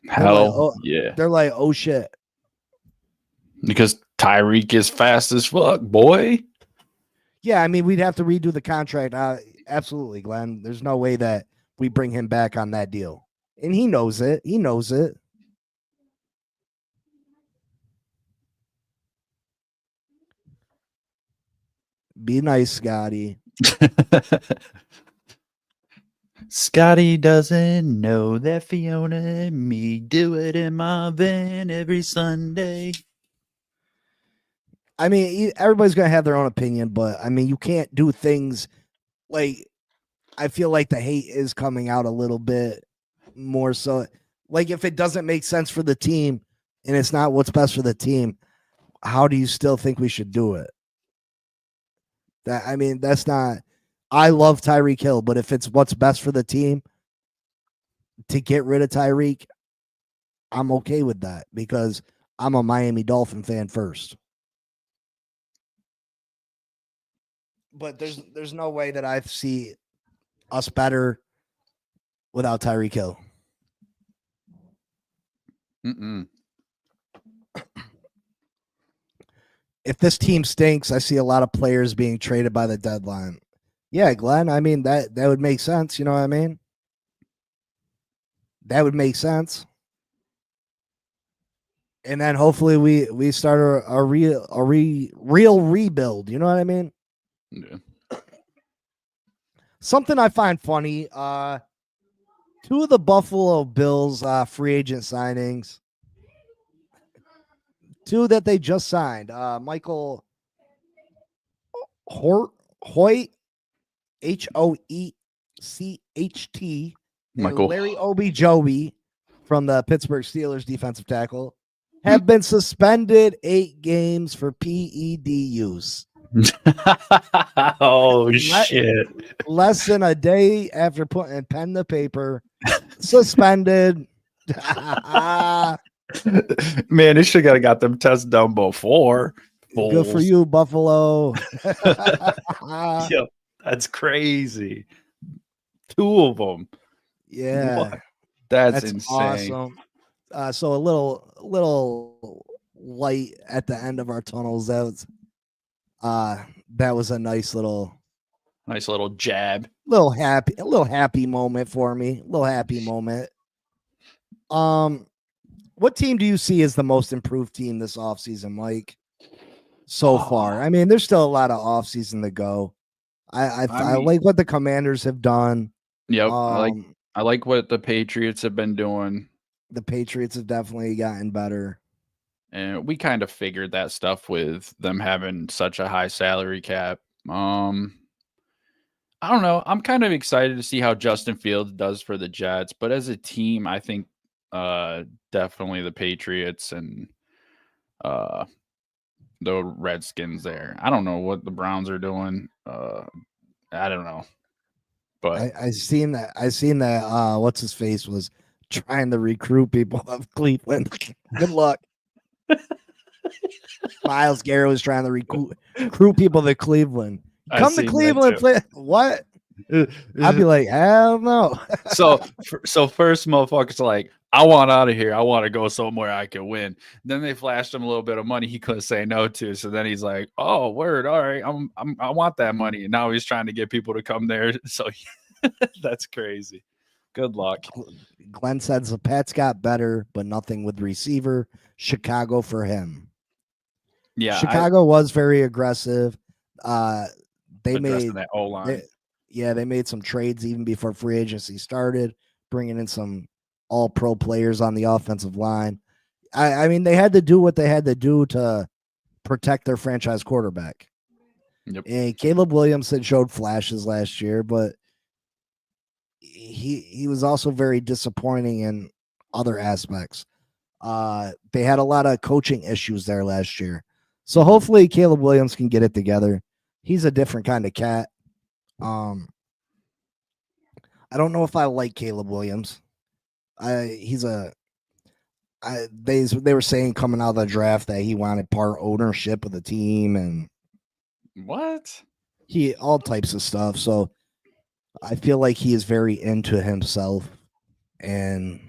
Speaker 3: Yeah.
Speaker 2: They're like, oh shit.
Speaker 3: Because Tyreek is fast as fuck, boy.
Speaker 2: Yeah, I mean, we'd have to redo the contract. Absolutely, Glenn. There's no way that we bring him back on that deal. And he knows it. He knows it. Be nice, Scotty.
Speaker 3: Scotty doesn't know that Fiona and me do it in my van every Sunday.
Speaker 2: I mean, everybody's going to have their own opinion, but I mean, you can't do things like, I feel like the hate is coming out a little bit more so. Like, if it doesn't make sense for the team and it's not what's best for the team, how do you still think we should do it? That's not. I love Tyreek Hill, but if it's what's best for the team to get rid of Tyreek, I'm okay with that because I'm a Miami Dolphin fan first. But there's no way that I see us better without Tyreek Hill.
Speaker 3: Mm-mm.
Speaker 2: If this team stinks, I see a lot of players being traded by the deadline. Yeah, Glenn, I mean, that would make sense. You know what I mean? That would make sense. And then hopefully we start a real rebuild. You know what I mean?
Speaker 3: Yeah.
Speaker 2: Something I find funny, 2 of the Buffalo Bills free agent signings, 2 that they just signed, Michael Hoyt, Hoecht,
Speaker 3: Michael
Speaker 2: Larry Obijobi from the Pittsburgh Steelers defensive tackle have been suspended 8 games for PED use.
Speaker 3: Oh shit.
Speaker 2: Less than a day after putting pen to paper, suspended.
Speaker 3: Man, they should have got them tests done before.
Speaker 2: Good for you, Buffalo.
Speaker 3: Yep, that's crazy. 2 of them.
Speaker 2: Yeah.
Speaker 3: What? That's insane.
Speaker 2: Awesome. So a little light at the end of our tunnels. That was a nice little
Speaker 3: jab.
Speaker 2: little happy moment for me. Little happy moment. What team do you see as the most improved team this offseason, Mike? So far. I mean, there's still a lot of offseason to go. I like what the Commanders have done.
Speaker 3: Yep. I like what the Patriots have been doing.
Speaker 2: The Patriots have definitely gotten better.
Speaker 3: And we kind of figured that stuff with them having such a high salary cap. I don't know. I'm kind of excited to see how Justin Fields does for the Jets, but as a team, I think definitely the Patriots and the Redskins there. I don't know what the Browns are doing. I don't know. But
Speaker 2: I seen that what's his face was trying to recruit people of Cleveland. Good luck. Myles Garrett was trying to recruit people to Cleveland. Come to Cleveland, play. What? I'd be like, hell no.
Speaker 3: so first motherfucker's like, I want out of here. I want to go somewhere I can win. Then they flashed him a little bit of money he couldn't say no to. So then he's like, oh, word. All right. I want that money. And now he's trying to get people to come there. So that's crazy. Good luck.
Speaker 2: Glenn says the Pats got better, but nothing with receiver. Chicago for him.
Speaker 3: Yeah.
Speaker 2: Chicago was very aggressive. They made
Speaker 3: that O-line.
Speaker 2: They made some trades even before free agency started, bringing in some all-pro players on the offensive line. I mean, they had to do what they had to do to protect their franchise quarterback.
Speaker 3: Yep.
Speaker 2: And Caleb Williamson showed flashes last year, but he was also very disappointing in other aspects. They had a lot of coaching issues there last year. So hopefully Caleb Williams can get it together. He's a different kind of cat. I don't know if I like Caleb Williams. They were saying coming out of the draft that he wanted part ownership of the team and
Speaker 3: what?
Speaker 2: All types of stuff. So I feel like he is very into himself and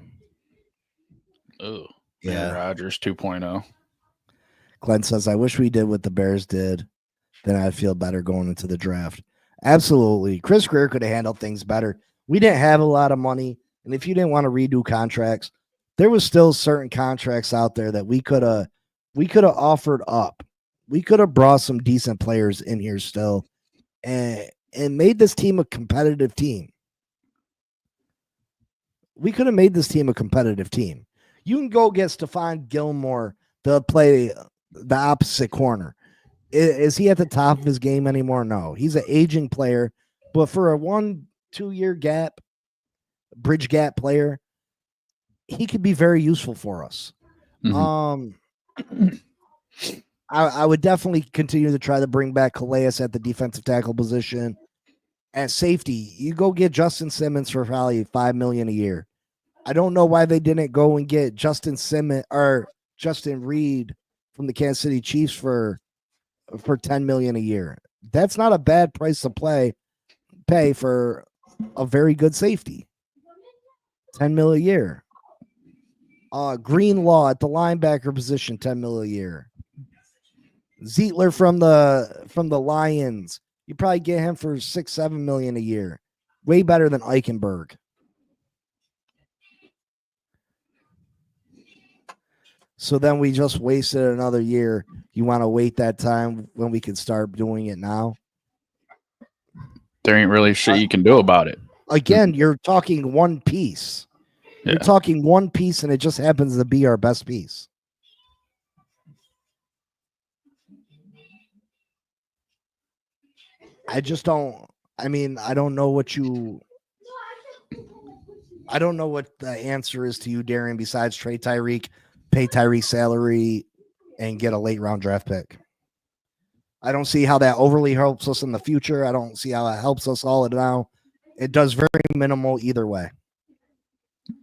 Speaker 3: Aaron Rodgers 2.0.
Speaker 2: Glenn says, I wish we did what the Bears did. Then I'd feel better going into the draft. Absolutely. Chris Greer could have handled things better. We didn't have a lot of money. And if you didn't want to redo contracts, there was still certain contracts out there that we could have offered up. We could have brought some decent players in here still and made this team a competitive team. We could have made this team a competitive team. You can go get Stephon Gilmore to play the opposite corner. Is he at the top of his game anymore? No. He's an aging player, but for a 1-2 year gap, bridge gap player, he could be very useful for us.
Speaker 3: Mm-hmm.
Speaker 2: I would definitely continue to try to bring back Calais at the defensive tackle position. At safety, you go get Justin Simmons for probably $5 million a year. I don't know why they didn't go and get Justin Simmons or Justin Reed from the Kansas City Chiefs for $10 million a year. That's not a bad price to pay for a very good safety. $10 million a year. Greenlaw at the linebacker position, $10 million a year. Zietler from the Lions, you probably get him for $6-7 million a year. Way better than Eichenberg. So then we just wasted another year. You want to wait that time when we can start doing it now?
Speaker 3: There ain't really shit you can do about it.
Speaker 2: Again, you're talking one piece.
Speaker 3: Yeah.
Speaker 2: You're talking one piece, and it just happens to be our best piece. I don't know what the answer is to you, Darian, besides trade Tyreek, pay Tyreek salary, and get a late round draft pick. I don't see how that overly helps us in the future. I don't see how it helps us all now. It does very minimal either way.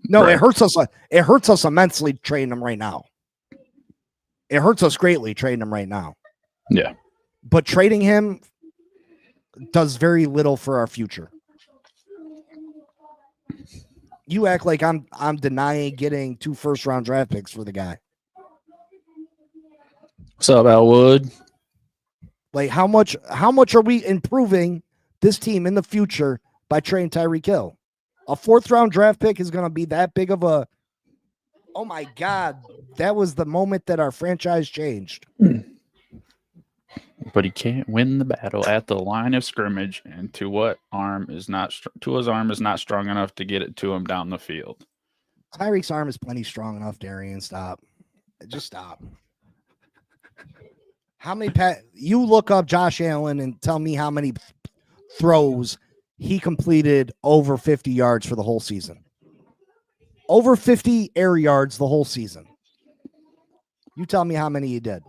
Speaker 2: No, right. It hurts us. It hurts us immensely trading them right now. It hurts us greatly trading him right now.
Speaker 3: Yeah.
Speaker 2: But trading him does very little for our future. You act like I'm denying getting 2 first-round draft picks for the guy.
Speaker 3: What's up, Elwood?
Speaker 2: Like, how much are we improving this team in the future by trading Tyreek Hill? A 4th-round draft pick is going to be that big of a, oh my God, that was the moment that our franchise changed.
Speaker 3: But he can't win the battle at the line of scrimmage, and Tua's arm is not strong enough to get it to him down the field.
Speaker 2: Tyreek's arm is plenty strong enough, Darian. Stop. Just stop. How many you look up Josh Allen and tell me how many throws he completed over 50 yards for the whole season. Over 50 air yards the whole season. You tell me how many he did.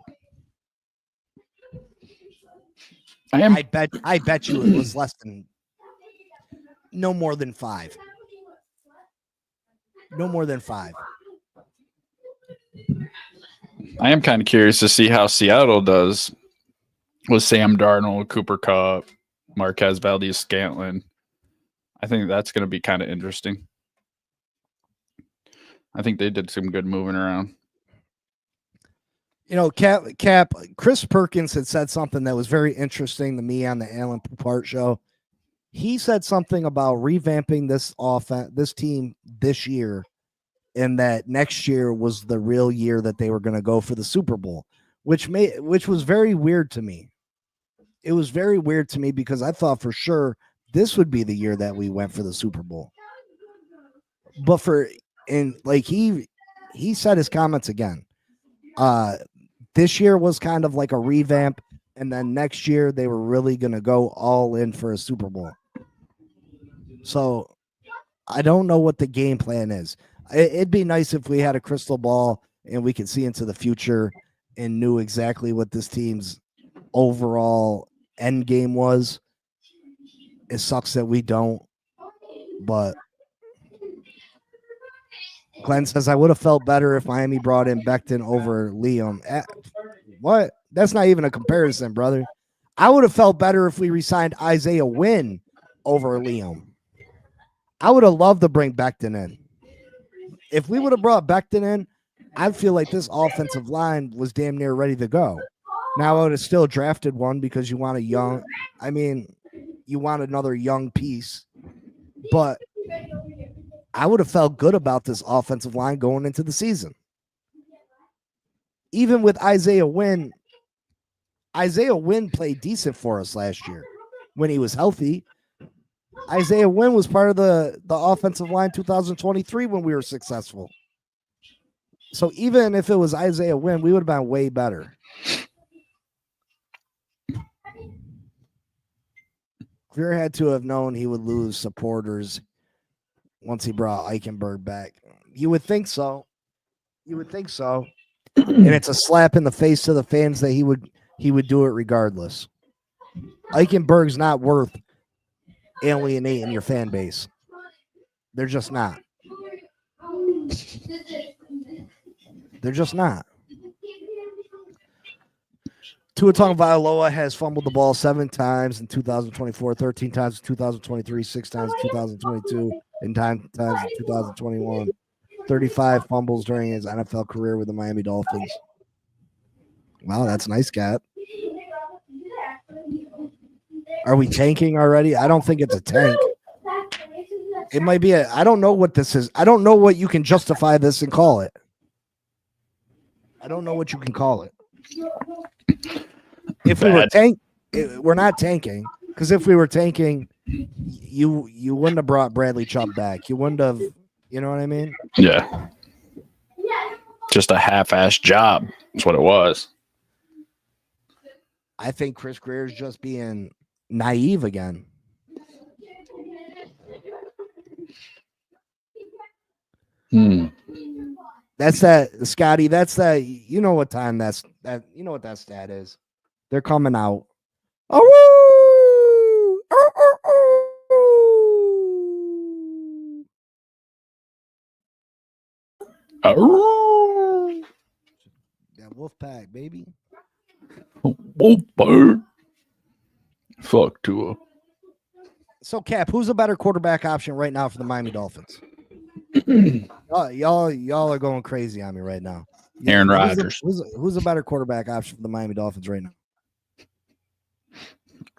Speaker 2: I bet you it was no more than 5. No more than 5.
Speaker 3: I am kind of curious to see how Seattle does with Sam Darnold, Cooper Kupp, Marquez Valdez-Scantling. I think that's going to be kind of interesting. I think they did some good moving around.
Speaker 2: You know, Cap, Chris Perkins had said something that was very interesting to me on the Alan Poupart show. He said something about revamping this team this year, and that next year was the real year that they were going to go for the Super Bowl, which was very weird to me. It was very weird to me because I thought for sure this would be the year that we went for the Super Bowl. But he said his comments again. This year was kind of like a revamp, and then next year they were really going to go all in for a Super Bowl. So I don't know what the game plan is. It'd be nice if we had a crystal ball and we could see into the future and knew exactly what this team's overall end game was. It sucks that we don't, but Glenn says, I would have felt better if Miami brought in Becton over Liam. What? That's not even a comparison, brother. I would have felt better if we re-signed Isaiah Wynn over Liam. I would have loved to bring Becton in. If we would have brought Becton in, I feel like this offensive line was damn near ready to go. Now I would have still drafted one because you want you want another young piece, but I would have felt good about this offensive line going into the season. Even with Isaiah Wynn played decent for us last year when he was healthy. Isaiah Wynn was part of the offensive line 2023 when we were successful. So even if it was Isaiah Wynn, we would have been way better. Greer had to have known he would lose supporters once he brought Eichenberg back. You would think so. And it's a slap in the face to the fans that he would do it regardless. Eichenberg's not worth alienating your fan base. They're just not. They're just not. Tua Tagovailoa has fumbled the ball 7 times in 2024, 13 times in 2023, 6 times in 2022, and 10 times in 2021. 35 fumbles during his NFL career with the Miami Dolphins. Wow, that's nice, Cap. Are we tanking already? I don't think it's a tank. It might be I don't know what this is. I don't know what you can justify this and call it. I don't know what you can call it. If we were we're not tanking, because if we were tanking, you wouldn't have brought Bradley Chubb back. You wouldn't have, you know what I mean?
Speaker 3: Yeah. Just a half-assed job. That's what it was.
Speaker 2: I think Chris Greer is just being naive again. That's that, Scotty. That's that. You know what time that. You know what that stat is. They're coming out. Oh, that wolf pack, baby.
Speaker 3: Wolf bird. Fuck Tua.
Speaker 2: So, Cap, who's a better quarterback option right now for the Miami Dolphins? Y'all are going crazy on me right now.
Speaker 3: Aaron Rodgers.
Speaker 2: Who's a better quarterback option for the Miami Dolphins right now?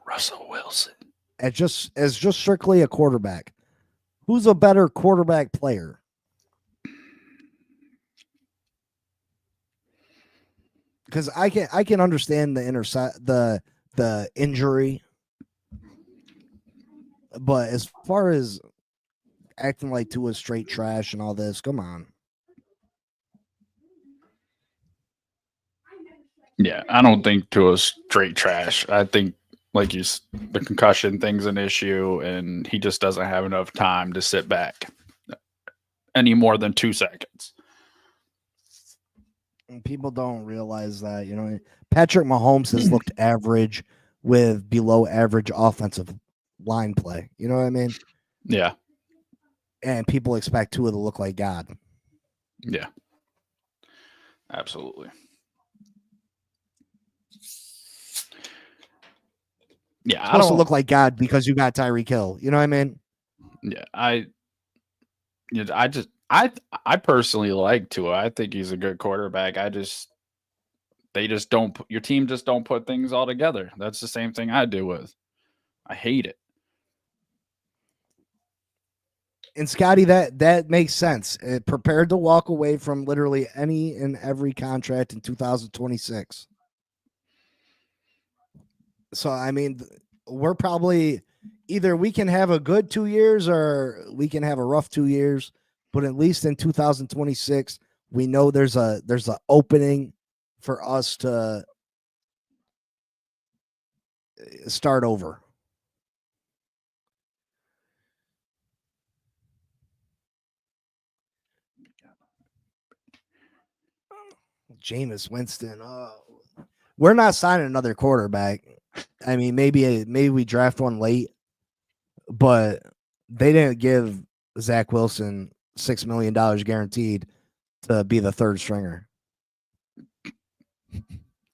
Speaker 3: Russell Wilson.
Speaker 2: As just strictly a quarterback. Who's a better quarterback player? Because I can understand the injury, but as far as acting like Tua's straight trash and all this, come on.
Speaker 3: Yeah, I don't think Tua's straight trash. I think the concussion thing's an issue, and he just doesn't have enough time to sit back any more than 2 seconds.
Speaker 2: And people don't realize that, Patrick Mahomes has looked average with below average offensive line play. You know what I mean?
Speaker 3: Yeah.
Speaker 2: And people expect Tua to look like God.
Speaker 3: Yeah. Absolutely. Yeah,
Speaker 2: You're supposed to look like God because you got Tyreek Hill. You know what I mean?
Speaker 3: Yeah, I personally like Tua. I think he's a good quarterback. Your team just don't put things all together. That's the same thing I do with. I hate it.
Speaker 2: And Scotty, that makes sense. Prepared to walk away from literally any and every contract in 2026. So, I mean, we're probably either we can have a good 2 years or we can have a rough 2 years. But at least in 2026, we know there's a opening for us to start over. Jameis Winston. We're not signing another quarterback. I mean, maybe we draft one late, but they didn't give Zach Wilson $6 million guaranteed to be the third stringer.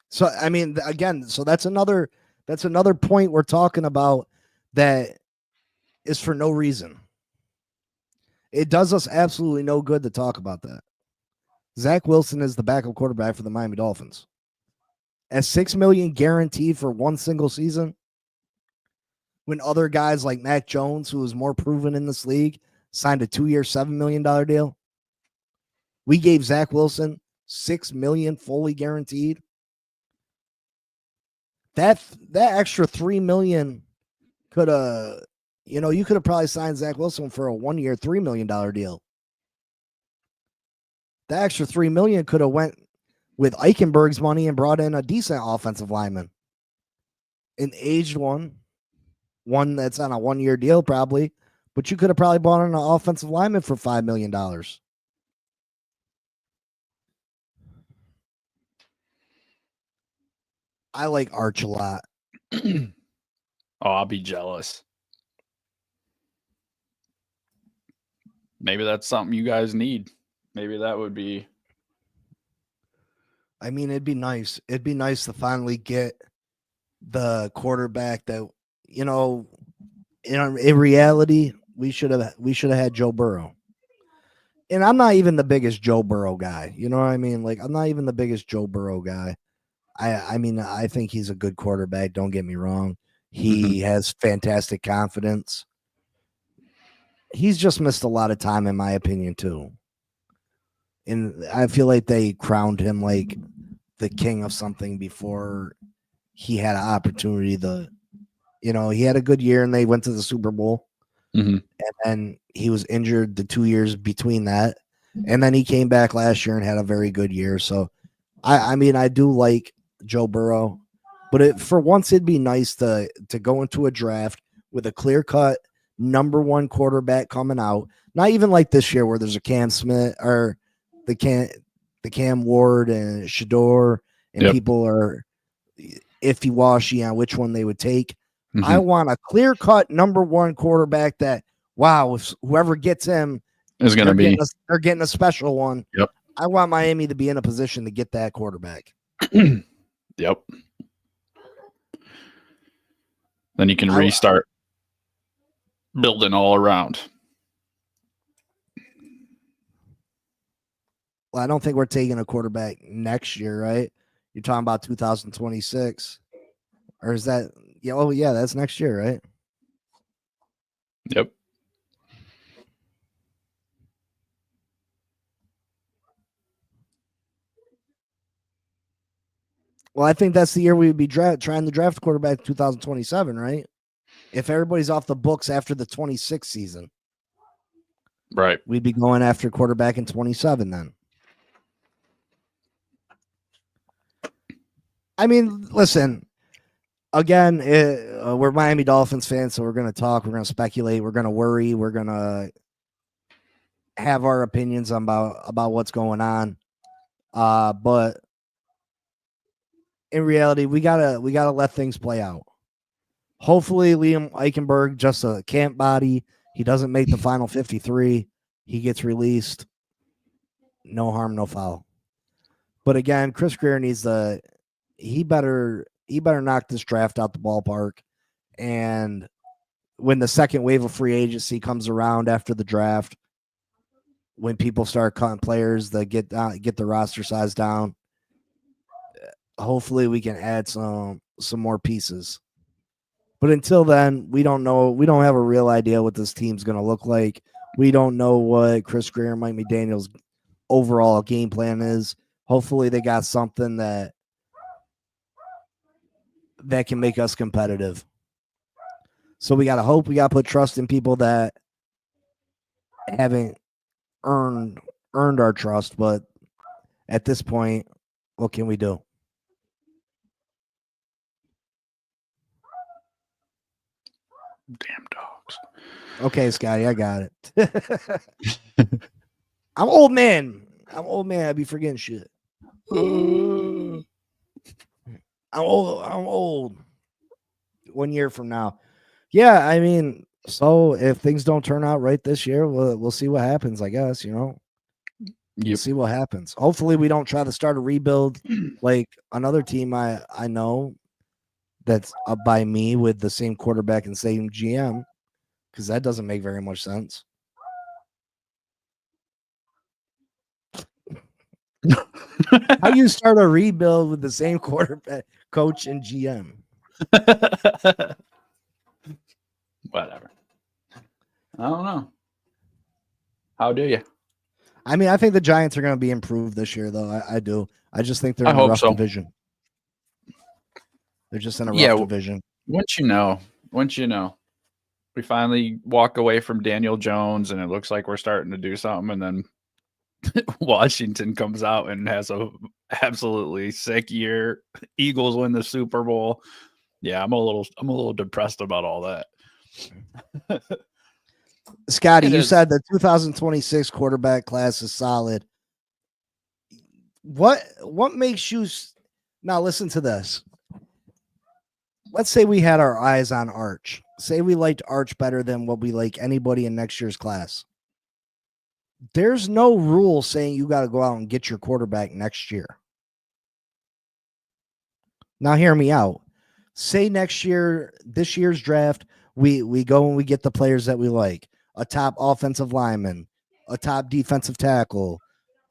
Speaker 2: So, I mean, again, so that's another point we're talking about that is for no reason. It does us absolutely no good to talk about that. Zach Wilson is the backup quarterback for the Miami Dolphins. At $6 million guaranteed for one single season, when other guys like Mac Jones, who is more proven in this league, signed a 2-year, $7 million deal. We gave Zach Wilson $6 million fully guaranteed. That extra $3 million could have, you could have probably signed Zach Wilson for a 1-year, $3 million deal. The extra $3 million could have went with Eichenberg's money and brought in a decent offensive lineman, an aged one that's on a 1-year deal probably, but you could have probably bought in an offensive lineman for $5 million. I like Arch a lot.
Speaker 3: Oh, I'll be jealous. Maybe that's something you guys need. Maybe that would be.
Speaker 2: I mean, it'd be nice. It'd be nice to finally get the quarterback that, in reality, we should have had Joe Burrow. And I'm not even the biggest Joe Burrow guy. You know what I mean? Like, I'm not even the biggest Joe Burrow guy. I mean, I think he's a good quarterback. Don't get me wrong. He has fantastic confidence. He's just missed a lot of time, in my opinion, too. And I feel like they crowned him like the king of something before he had an opportunity to, he had a good year and they went to the Super Bowl.
Speaker 3: Mm-hmm.
Speaker 2: And then he was injured the 2 years between that. And then he came back last year and had a very good year. So, I mean, I do like Joe Burrow, but for once it'd be nice to go into a draft with a clear-cut number one quarterback coming out. Not even like this year where there's a Cam Smith or the Cam Ward and Shador and people are iffy-washy on which one they would take. Mm-hmm. I want a clear-cut number one quarterback that, wow, if whoever gets him
Speaker 3: is going to be
Speaker 2: they're getting a special one.
Speaker 3: Yep.
Speaker 2: I want Miami to be in a position to get that quarterback.
Speaker 3: Yep. Then you can restart building all around.
Speaker 2: Well, I don't think we're taking a quarterback next year, right? You're talking about 2026. Or is that that's next year, right?
Speaker 3: Yep.
Speaker 2: Well, I think that's the year we would be trying to draft a quarterback in 2027, right? If everybody's off the books after the 26th season.
Speaker 3: Right.
Speaker 2: We'd be going after quarterback in 27 then. I mean, listen. Again, we're Miami Dolphins fans, so we're going to talk. We're going to speculate. We're going to worry. We're going to have our opinions about what's going on. But in reality, we gotta let things play out. Hopefully, Liam Eichenberg just a camp body. He doesn't make the final 53. He gets released. No harm, no foul. But again, Chris Greer needs he better knock this draft out the ballpark. And when the second wave of free agency comes around after the draft, when people start cutting players that get the roster size down, hopefully we can add some more pieces. But until then, we don't know. We don't have a real idea what this team's going to look like. We don't know what Chris Greer and Mike McDaniel's overall game plan is. Hopefully they got something that can make us competitive. So we got to hope. We got to put trust in people that haven't earned our trust. But at this point, what can we do?
Speaker 3: Damn dogs.
Speaker 2: Okay, Scotty, I got it. I'm old man. I be forgetting shit. I'm old. 1 year from now. Yeah, I mean, so if things don't turn out right this year, we'll see what happens, I guess, We'll see what happens. Hopefully we don't try to start a rebuild like another team I know that's up by me with the same quarterback and same GM, because that doesn't make very much sense. How do you start a rebuild with the same quarterback, coach, and GM?
Speaker 3: Whatever. I don't know. How do you?
Speaker 2: I mean, I think the Giants are going to be improved this year, though. I do. I just think they're in a rough division. They're just in a rough division.
Speaker 3: Once you know, we finally walk away from Daniel Jones, and it looks like we're starting to do something, and then Washington comes out and has a absolutely sick year. Eagles win the Super Bowl. Yeah, I'm a little depressed about all that.
Speaker 2: Scotty, you said the 2026 quarterback class is solid. What makes you now listen to this? Let's say we had our eyes on Arch. Say we liked Arch better than what we like anybody in next year's class. There's no rule saying you got to go out and get your quarterback next year. Now hear me out. Say next year, this year's draft, we go and we get the players that we like. A top offensive lineman, a top defensive tackle,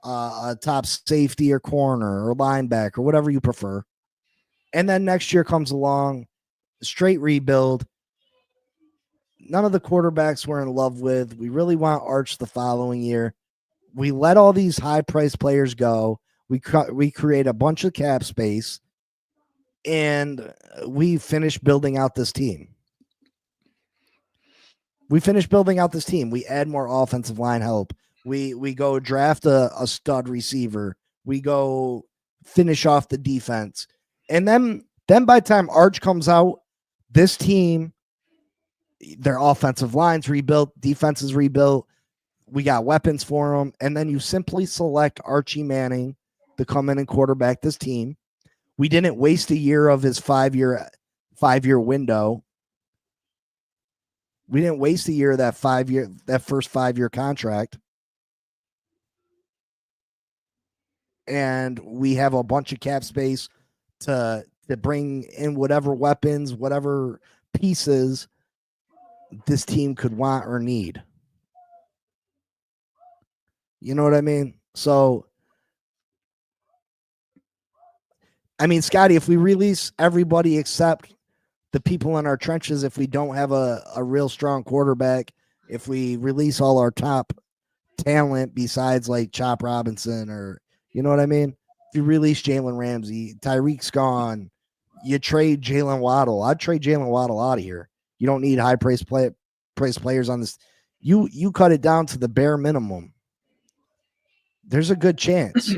Speaker 2: a top safety or corner or linebacker, whatever you prefer. And then next year comes along, straight rebuild. None of the quarterbacks we're in love with. We really want Arch the following year. We let all these high-priced players go. We create a bunch of cap space, and we finish building out this team. We add more offensive line help. We go draft a stud receiver. We go finish off the defense. And then by the time Arch comes out, this team, their offensive line's rebuilt, defense is rebuilt. We got weapons for them. And then you simply select Archie Manning to come in and quarterback this team. We didn't waste a year of his five-year window. We didn't waste a year of that first 5-year contract. And we have a bunch of cap space to bring in whatever weapons, whatever pieces this team could want or need. You know what I mean? So, I mean, Scotty, if we release everybody except the people in our trenches, if we don't have a real strong quarterback, if we release all our top talent besides like Chop Robinson or, you know what I mean? If you release Jalen Ramsey, Tyreek's gone, you trade Jalen Waddle. I'd trade Jalen Waddle out of here. You don't need high-priced players on this. You cut it down to the bare minimum. There's a good chance.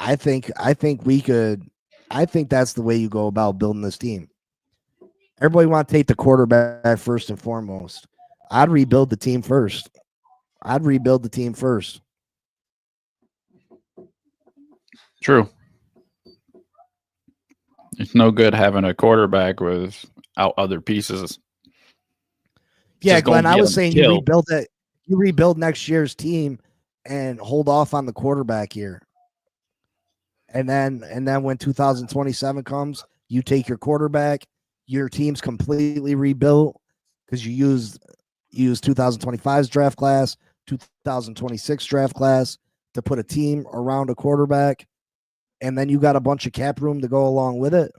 Speaker 2: I think that's the way you go about building this team. Everybody want to take the quarterback first and foremost. I'd rebuild the team first.
Speaker 3: True. It's no good having a quarterback without other pieces.
Speaker 2: Yeah, Glenn, I was saying you rebuild next year's team and hold off on the quarterback year. And then when 2027 comes, you take your quarterback, your team's completely rebuilt because you use 2025's draft class, 2026 draft class to put a team around a quarterback, and then you got a bunch of cap room to go along with it.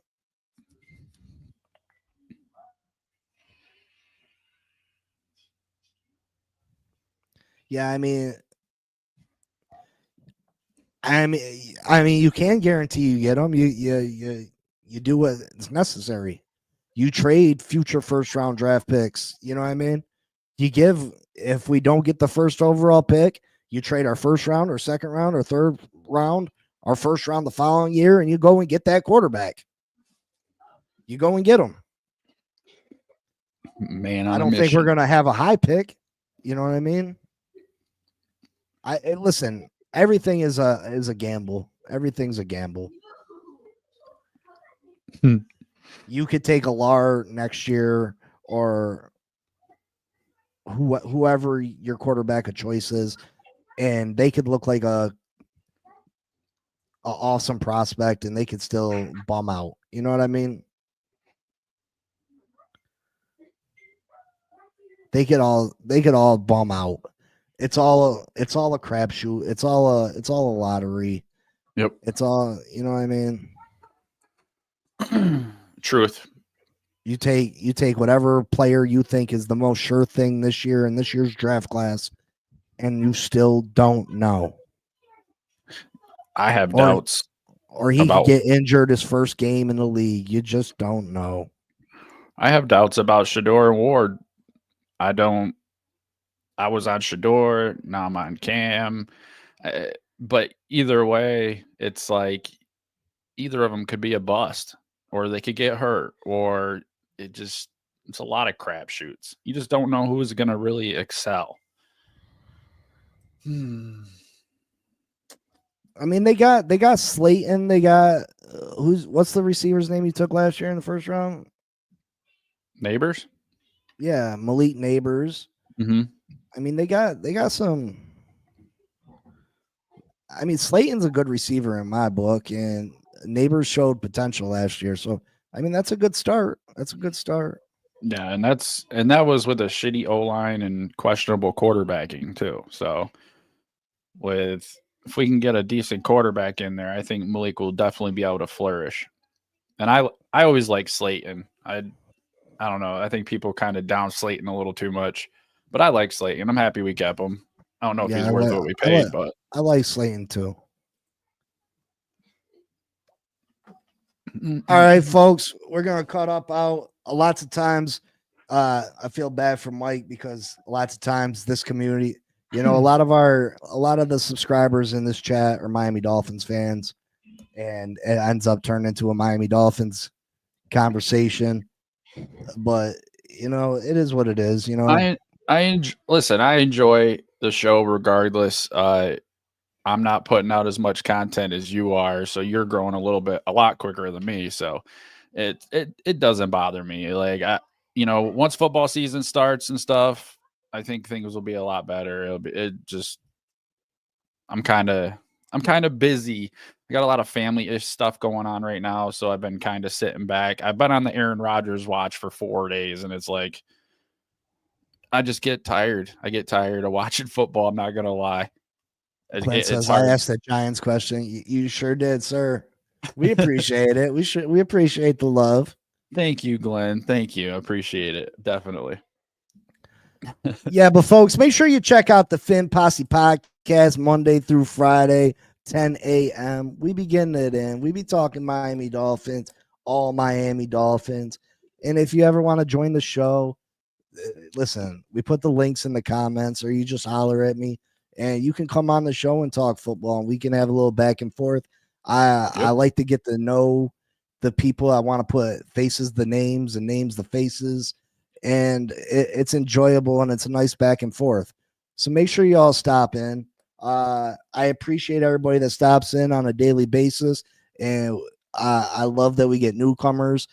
Speaker 2: Yeah, I mean, you can guarantee you get them. You do what is necessary. You trade future first round draft picks. You know what I mean? If we don't get the first overall pick, you trade our first round or second round or third round, our first round the following year, and you go and get that quarterback. You go and get them.
Speaker 3: Man,
Speaker 2: I don't think we're going to have a high pick. You know what I mean? Listen, everything is a gamble. Everything's a gamble. You could take a LAR next year or whoever your quarterback of choice is, and they could look like a awesome prospect, and they could still bum out. You know what I mean? They could all bum out. It's all a crapshoot. It's all a lottery.
Speaker 3: Yep.
Speaker 2: It's all, you know what I mean?
Speaker 3: Truth.
Speaker 2: You take whatever player you think is the most sure thing this year in this year's draft class, and you still don't know.
Speaker 3: I have doubts.
Speaker 2: Or he could get injured his first game in the league. You just don't know.
Speaker 3: I have doubts about Shador and Ward. I was on Shador, now I'm on Cam. But either way, it's like either of them could be a bust, or they could get hurt, or it's a lot of crapshoots. You just don't know who's going to really excel.
Speaker 2: I mean, they got Slayton. They got what's the receiver's name he took last year in the first round?
Speaker 3: Neighbors.
Speaker 2: Yeah, Malik Neighbors.
Speaker 3: Mm-hmm.
Speaker 2: I mean, they got some. I mean, Slayton's a good receiver in my book, and Neighbors showed potential last year. So, I mean, that's a good start.
Speaker 3: Yeah, and that was with a shitty O-line and questionable quarterbacking too. So, if we can get a decent quarterback in there, I think Malik will definitely be able to flourish. And I always like Slayton. I don't know. I think people kind of down Slayton a little too much, but I like Slayton. I'm happy we kept him. I don't know if he's worth what we paid, but
Speaker 2: I like Slayton too. All right, folks, we're gonna cut up out. Lots of times, I feel bad for Mike because lots of times this community, you know, a lot of the subscribers in this chat are Miami Dolphins fans, and it ends up turning into a Miami Dolphins conversation. But you know, it is what it is. You know,
Speaker 3: listen. I enjoy the show regardless. I'm not putting out as much content as you are, so you're growing a lot quicker than me. So it doesn't bother me. Like once football season starts and stuff, I think things will be a lot better. I'm kind of busy. I got a lot of family-ish stuff going on right now, so I've been kind of sitting back. I've been on the Aaron Rodgers watch for 4 days, and it's like I just get tired. I get tired of watching football. I'm not gonna lie.
Speaker 2: Clint says, I asked that Giants question. You sure did, sir. We appreciate it. We appreciate the love.
Speaker 3: Thank you, Glenn. Thank you. I appreciate it. Definitely.
Speaker 2: Yeah, but folks, make sure you check out the Finn Posse podcast Monday through Friday, 10 a.m. We be getting it in. We be talking Miami Dolphins, all Miami Dolphins. And if you ever want to join the show, listen, we put the links in the comments, or you just holler at me. And you can come on the show and talk football, and we can have a little back and forth. I like to get to know the people. I want to put faces the names and names the faces, and it's enjoyable and it's a nice back and forth. So make sure you all stop in. I appreciate everybody that stops in on a daily basis, and I love that we get newcomers.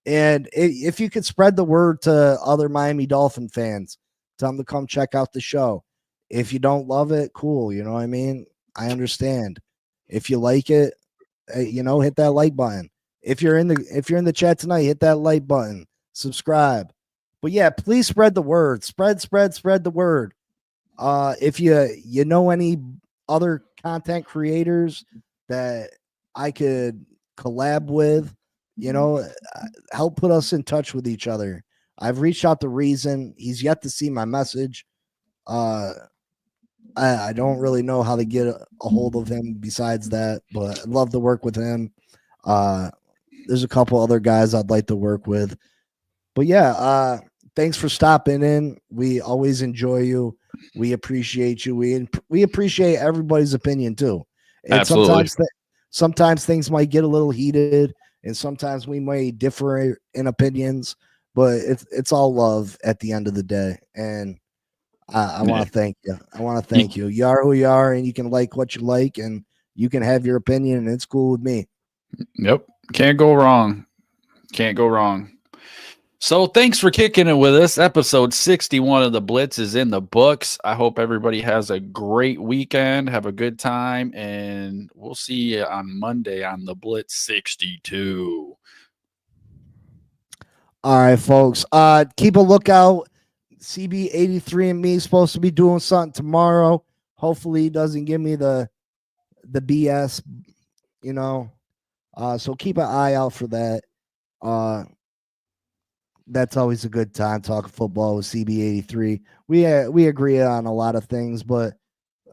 Speaker 2: And if you could spread the word to other Miami Dolphin fans, tell them to come check out the show. If you don't love it, cool. You know what I mean? I understand. If you like it, hit that like button. If you're in the chat tonight, hit that like button. Subscribe. But yeah, please spread the word. Spread the word. If you know any other content creators that I could collab with, help put us in touch with each other. I've reached out to Reason. He's yet to see my message. I don't really know how to get a hold of him besides that, but I'd love to work with him. There's a couple other guys I'd like to work with. But yeah, thanks for stopping in. We always enjoy you. We appreciate you. We appreciate everybody's opinion too. And
Speaker 3: Absolutely.
Speaker 2: sometimes things might get a little heated, and sometimes we may differ in opinions, but it's all love at the end of the day. And I want to thank you. I want to thank you. You are who you are, and you can like what you like, and you can have your opinion, and it's cool with me.
Speaker 3: Yep. Can't go wrong. Can't go wrong. So thanks for kicking it with us. Episode 61 of the Blitz is in the books. I hope everybody has a great weekend. Have a good time, and we'll see you on Monday on the Blitz 62.
Speaker 2: All right, folks. Keep a lookout. CB83 and me is supposed to be doing something tomorrow. Hopefully he doesn't give me the BS, so keep an eye out for that. That's always a good time talking football with CB83. We agree on a lot of things, but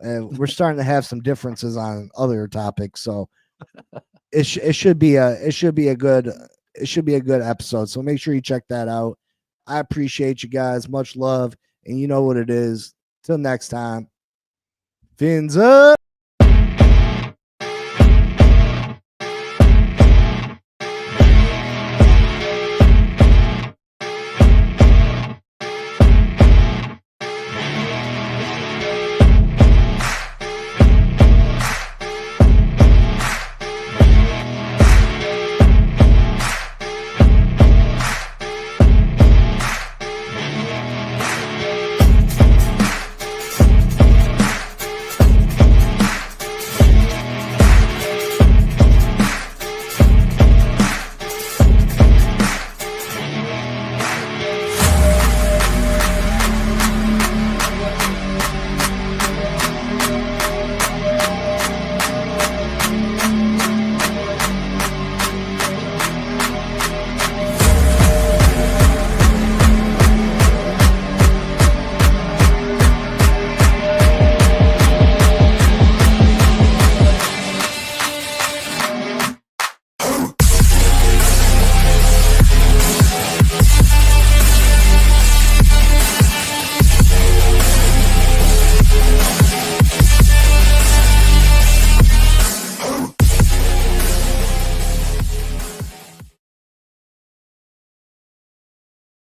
Speaker 2: we're starting to have some differences on other topics. So it should be a good episode. So make sure you check that out. I appreciate you guys. Much love. And you know what it is. Till next time. Fins up.